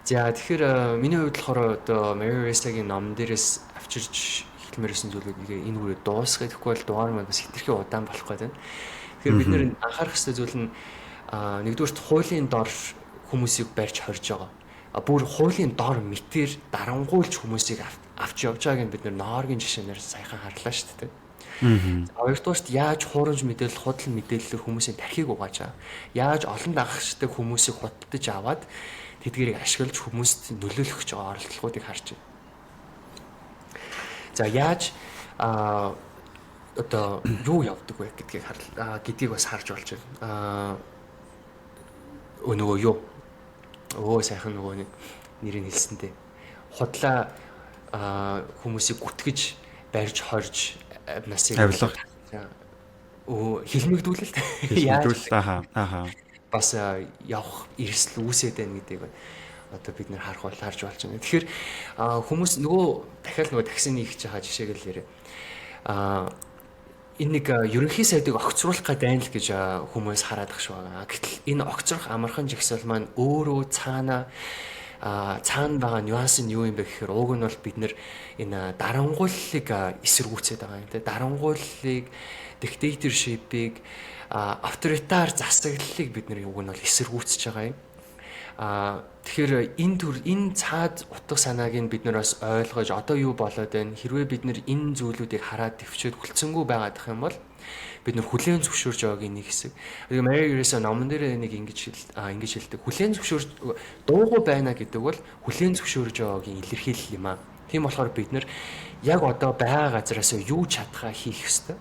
За тэгэхээр миний хувьд болохоор одоо Mary Ressa-гийн ном дээрээс авчирч хэлмээрсэн зүйлүүдийг энэ үрээ дуусгах гэхгүй бол дугаар маань бас хитрхи удаан болох гэдэг. Тэгэхээр бид нэр анхаарах ёстой зүйл нь нэгдүгээрт хуулийн дор хүмүүсийг барьж хорж байгаа. Бүр хуулийн дор мэтэр дарангуйлж хүмүүсийг авч явж байгааг бид нэр нооргийн жишээнээр саяхан харлаа шүү дээ. Хоёрдугаарт яаж хуурамч мэдээлэл, худал мэдээллээр хүмүүсийн тархийг угааж байгаа. Яаж олон дагагчтай хүмүүсийг худалдаж аваад тэдгэрийг ашиглаж хүмүүст нөлөөлөх гэж байгаа оролдлогуудыг харж байна. За яаж одоо юу явдаг вэ гэдгийг бас харж болж байна. Нөгөө юу? Сайхан нөгөө нэрийг хэлсэнтэй. Худлаа хүмүүсийг гүтгэж, барьж, хорж насыг авилга. Хилмигдүүлэлт. Хилмигдүүлэлт. Бас явах эрсдэл үүсээд байна гэдгийг одоо бид нэр харж болж байна. Тэгэхээр хүмүүс дахиад таксины хийж байгаа жишээг л ярив. Энэ нэг ерөнхий сайдыг огцруулах гэдэг л гэж хүмүүс хараад ах шүү. Гэтэл энэ огцрох амархан жигсаал маань өөрөө цаана байгаа нюанс нь юу юм бэ гэхээр уг нь бол бид нэр энэ дарангууллыг эсэргүүцээд байгаа юм те. Дарангууллыг, диктаторшипыг, авторитар засаглалыг бид нэр уг нь бол эсэргүүцэж байгаа юм. Тэгэхээр энэ цаад утга санааг нь бид нар бас ойлгож одоо юу болоод байна? Хэрвээ бид нар энэ зүйлүүдийг хараад төвчөөд хүлцэнгүй байгаад ах юм бол бид нар хүлээн зөвшөөрж байгааг нэг хэсэг. Mary Ressa номон дээр нэг ингэж хэлдэг. Хүлээн зөвшөөрж дуугүй байна гэдэг бол хүлээн зөвшөөрж байгаагийн илэрхийлэл юм аа. Тийм болохоор бид нар яг одоо байгаа газараас юу чадхаа хийх ёстой.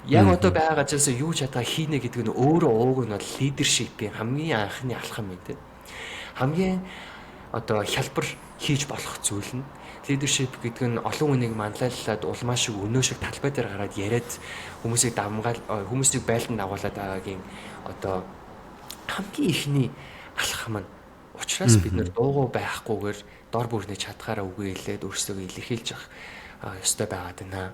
Яг одоо байгаа газараас юу чадхаа хийнэ гэдэг нь өөрөө ууг нь бол лидершипийн хамгийн анхны алхам юм тийм. Хамгийн одоо хялбар хийж болох зүйл нь leadership гэдэг нь олон хүнийг манлайлалаад улмаа шиг өнөө шиг талбай дээр гараад яриад хүмүүсийг хүмүүсийг байлдан дагуулад байгаагийн одоо хамгийн ихний алхам нь. Учираас бид нэр дуугүй байхгүйгээр дор бүрнээ чадхаараа үгүй хэлээд өөрсдөө илэрхийлж явах ёстой байгаад байна.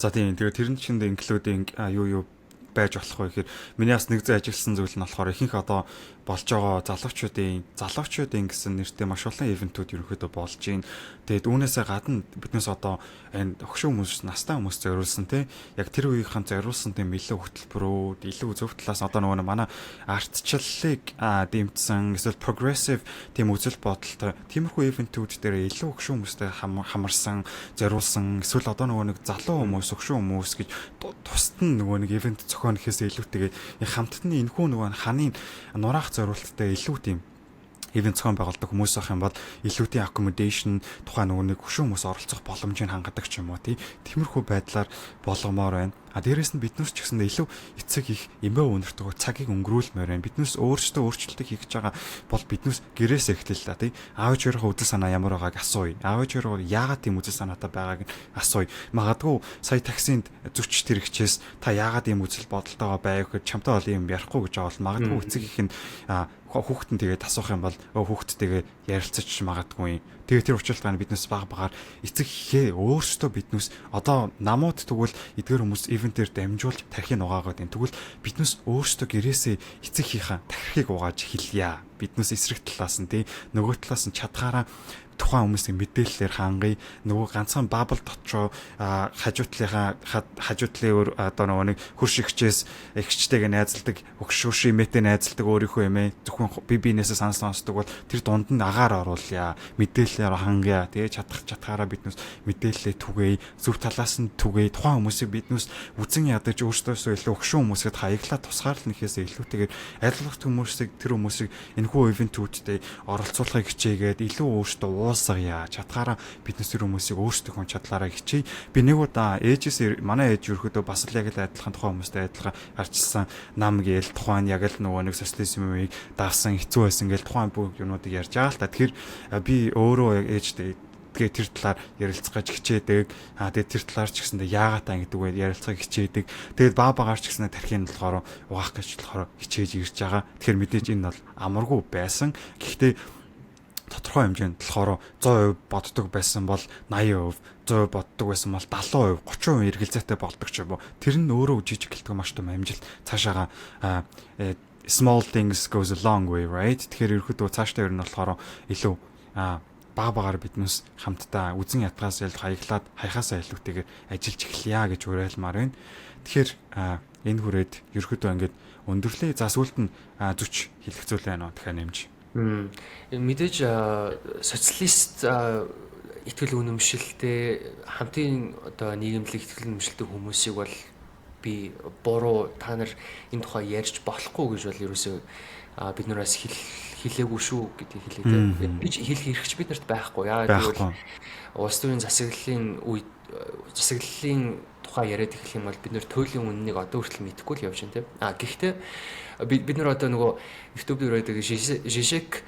За тийм. Тэгээд тэрэн чинд including юу байж болох вэ гэхээр миний бас нэг зэ ажилласан зүйл нь болохоор ихэнх одоо болж байгаа залуучуудын гэсэн нэртэй маш олон ивентүүд ерөнхийдөө болж байна. Тэгээд үүнээсээ гадна биднээс одоо энэ огшин хүмүүс, настай хүмүүс зориулсан те яг тэр үеийнхэн зориулсан тийм илүү хөтөлбөрүүд, илүү зөв талаас одоо нөгөө манай артчлалыг дэмжсэн эсвэл progressive тийм үзэл бодолтой тиймэрхүү ивентүүд дээр илүү огшин хүмүүстэй хамарсан, зориулсан эсвэл одоо нөгөө нэг залуу хүмүүс, огшин хүмүүс гэж тусад нь нөгөө нэг ивент зохион гэхээс илүүтэйгээ хамтдны энэхүү нөгөө ханын нураах зориулттай илүү тийм ивент зохион байгуулдаг хүмүүс ах юм бол илүүтэй accommodation тухайн нөгөө нэг хөшөө хүмүүс оролцох боломжийг хангадаг ч юм уу тиймэрхүү байдлаар болгомоор байна. Дээрээс нь биднээс ч гэсэн илүү эцэг их эмээ өнөртгөө цагийг өнгөрүүлмээр байна. Биднээс өөрсдөө өөрчлөлтийг хийж байгаа бол биднээс гэрээс эхлэл та аавч өөрийнхөө үзэл санаа ямар байгааг асууя. Аавч өөрөө яагаад тийм үзэл санаатай байгааг нь асууя. Магадгүй сая таксинд зүчт тэрэгчээс та яагаад ийм үзэл бодолтойгоо байв гэхэд чамтай бол юм ярихгүй гэж байгаа бол магадгүй эцэг их нь хүүхэд нь тэгээд асуух юм бол хүүхэдтэйгээ ярилцаж магадгүй. Тэгээд тэр учиртайг биднээс багаар эцэг ихээ өөрсдөө биднээс одоо намууд тэгвэл эдгээр хүмүүс ивентээр дамжуулж тархийг угаагаад байна. Тэгвэл биднээс өөрсдөө гэрээсээ эцэг ихийнхаа тархийг угааж хэлье. Биднээс эсрэг талаас нь нөгөө талаас нь чадхаараа тухайн хүмүүсийн мэдээллээр хангая. Нөгөө ганцхан бабл дотор хажуутлын одоо нөгөө нэг хөрш эгчтэйгээ найзалдаг, хөрш имэтэй найзалдаг өөрийнхөө юм ээ. Зөвхөн биенээсээ сонсдог бол тэр дунд нь агаар оруулъя. Мэдээллээр хангая. Тэгээ чадхаараа биднээс мэдээлэлээ түгээе. Зөв талаас нь түгээе. Тухайн хүмүүсийг биднээс үзэн ядаж өөрсдөөсөө илүү өгшөн хүмүүсэд хаяглаа тусгаарлах нэхээс илүүтэйгээр аль болох тэр хүмүүсийг энэхүү ивентүүдтэй оролцуулахыг хичээгээд илүү өөртөө уусгая. Чадхаараа биднес тэр хүмүүсийг өөрсдийнхөө чадлаараа хичээе. Би нэг удаа манай ээж ерөөдөө бас л яг л адилхан тухайн хүмүүстэй адилхан арчилсан нам гээл тухайн яг л нөгөө нэг социализмыг даасан хэцүү байсан гээл тухайн бүх юмнуудыг ярьж байгаа л та. Тэгэхээр би өөрөө ээжтэй тэгээ тэр талаар ярилцах гэж хичээдэг. Тэгээд тэр талаар ч гэсэндээ яагаад таа гэдэг вэ ярилцахыг хичээдэг. Тэгээд багаар ч гэсэндээ тархийг нь болохоор угаах гэж болохоор хичээж ирж байгаа. Тэгэхээр мэдээж энэ бол амаргүй байсан. Гэхдээ тодорхой хэмжээнд болохоор 100% боддог байсан бол 80%, 100% боддог байсан бол 70%, 30% эргэлзээтэй болдог ч юм уу. Тэр нь өөрөө жижиг гэлтгүй маш том амжилт. Цаашаага small things goes a long way, right? Тэгэхээр ерөөдөө цаашдаа ер нь болохоор илүү багаар биднээс хамтдаа үзэн ятгаас ялж хаяглаад хаяхаасаа илүүтэйгээр ажиллаж эхлэе гэж уриалмаар байна. Тэгэхээр энэ хүрээд ерөөдөө ингээд өндөрлөө. За сүүлд нь зүч хэлэх зүйл байна уу? Дахиад нэмж. Мэдээж социалист итгэл үнэмшилтэй хамтын одоо нийгэмлэг итгэл үнэмшилтэй хүмүүсийг бол би буруу та нар энэ тухай ярьж болохгүй гэж бол ерөөсөө бид нараас хэлээгүй шүү гэдгийг хэлээ. Би хэлэх хэрэгч бид нарт байхгүй. Яагаад гэвэл улс төрийн засаглалын үед засаглалын тухай яриад эхлэх юм бол бид нэр туйлын үннийг одоо хүртэл мэдэхгүй л явж байна тийм. Гэхдээ бид нар одоо нөгөө YouTube-д ирээд Жишек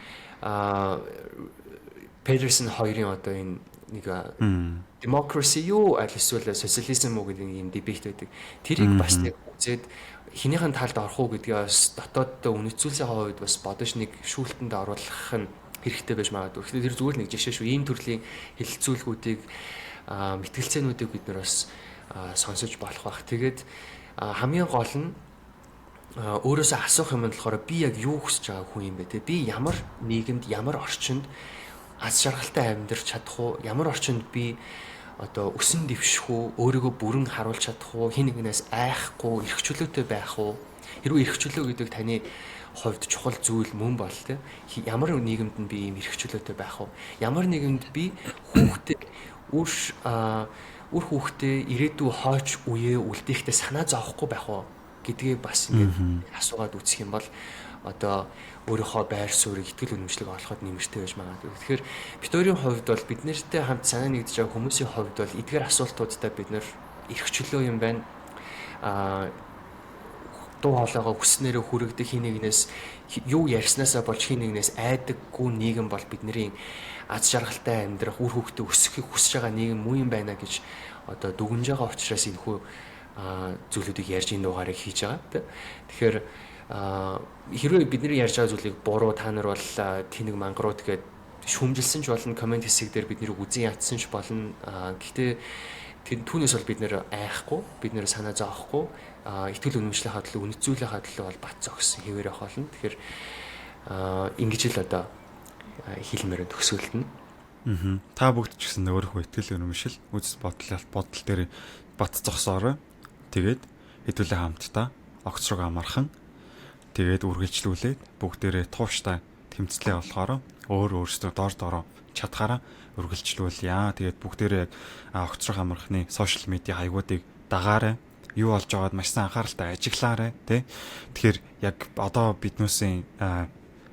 Петерсон хоёрын одоо энэ нэг democracy юу аль эсвэл социализм уу гэдэг юм дебет байдаг. Тэрийг бас нэг үзээд хинийхэн талд орох уу гэдгээ бас дотооддоо үнэцүүлсийн хувьд бас бодож нэг шүүлтэнд оруулах нь хэрэгтэй байж магадгүй. Тэгэхээр тэр зүгээр нэг жишээ шүү. Ийм төрлийн хэлэлцүүлгүүдийг мэтгэлцээнүүдийг бид нар бас сонсож болох бах. Тэгээд хамгийн гол нь өөрөөсөө асуух юм нь болохоор би яг юу хүсэж байгаа хүн юм бэ те? Би ямар нийгэмд, ямар орчинд аз жаргалтай амьдрах чадах уу? Ямар орчинд би одоо өсөн дэвших уу? Өөрийгөө бүрэн харуулж чадах уу? Хин нэгнээс айхгүй, эрх чөлөөтэй байх уу? Хэрвээ эрх чөлөө гэдэг таны хувьд чухал зүйл мөн бол те ямар нийгэмд нь би ийм эрх чөлөөтэй байх уу? Ямар нийгэмд би хүүхдээ үр хүүхдээ ирээдүй хойч үеэ үлдээхдээ санаа зовхгүй байх уу гэдгийг бас ингээд асуугаад үзэх юм бол одоо өөрийнхөө байр суурийг итгэл үнэмшлэг олоход нэмэртэй байж магадгүй. Тэгэхээр бид өөрийн хувьд бол бид нартэй хамт санаа нэгдэж байгаа хүмүүсийн хувьд бол эдгээр асуултуудтай бид нэр эрх чөлөө юм байна. Дуу хоолойгоо хүснээрээ хүрэгдэх хин нэгнээс юу ярьснаасаа болж хин нэгнээс айдаггүй нийгэм бол бидний аз жаргалтай амьдрах, үр хөвгтөө өсөхийг хүсэж байгаа нийгэм муу юм байна гэж одоо дүгнж байгаа учраас энэхүү зүйлүүдийг ярьж энэ дугаарыг хийж байгаа. Тэгэхээр хэрвээ бидний ярьж байгаа зүйлийг буруу та нар бол тэнэг мангарууд гэд шүмжилсэн ч болно, комент хэсэг дээр биднийг үзэн ядсан ч болно. Гэхдээ түүнээс бол бид нэр айхгүй, бид нэр санаа зовхгүй, итгэл үнэмшлийн хадлыг үнэцүүлэх хадлыг бол бат зогсон хэвээр авах болно. Тэгэхээр ингэж л одоо хэлмээр төгсгөлт нь. Та бүгд ч гэсэн өөрийнхөө итгэл үнэмшил, үзэл бодол дээр бат зогсоорой. Тэгээд хэдүүлээ хамтдаа огц руу амархан тэгээд үргэлжлүүлээд бүгдээрээ тууштай тэмцлээ болохоор өөрсдөө дор дороо чадхаараа үргэлжлүүлъя. Тэгээд бүгдээрээ огц руу амархны сошиал медиа хаягуудыг дагаарай. Юу болж байгаад маш сайн анхааралтай ажиглаарай, тий. Тэгэхээр яг одоо биднүүсийн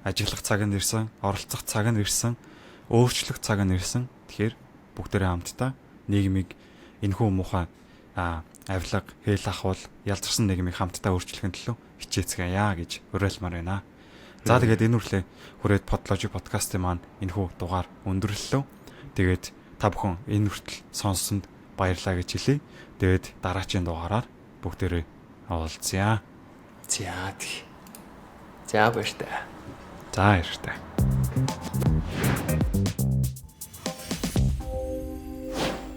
ажиглах цаг нь ирсэн, оролцох цаг нь ирсэн, өөрчлөх цаг нь ирсэн. Тэгэхээр бүгдээрээ хамтдаа нийгмийг энэхүү муухай авилга, хэл ахвал ялзарсан нийгмийг хамтдаа өөрчлөхын төлөө хичээцгээе гэж уриалмаар байна. За тэгээд энэ үрлээ хүрээд Podlogic подкастын маань энэхүү дугаар өндөрлөлөө. Тэгээд та бүхэн энэ хүртэл сонссонд баярлалаа гэж хэлье. Тэгээд дараагийн дугаараар бүгдээрээ уулзъя. За баяртай. За баяртай.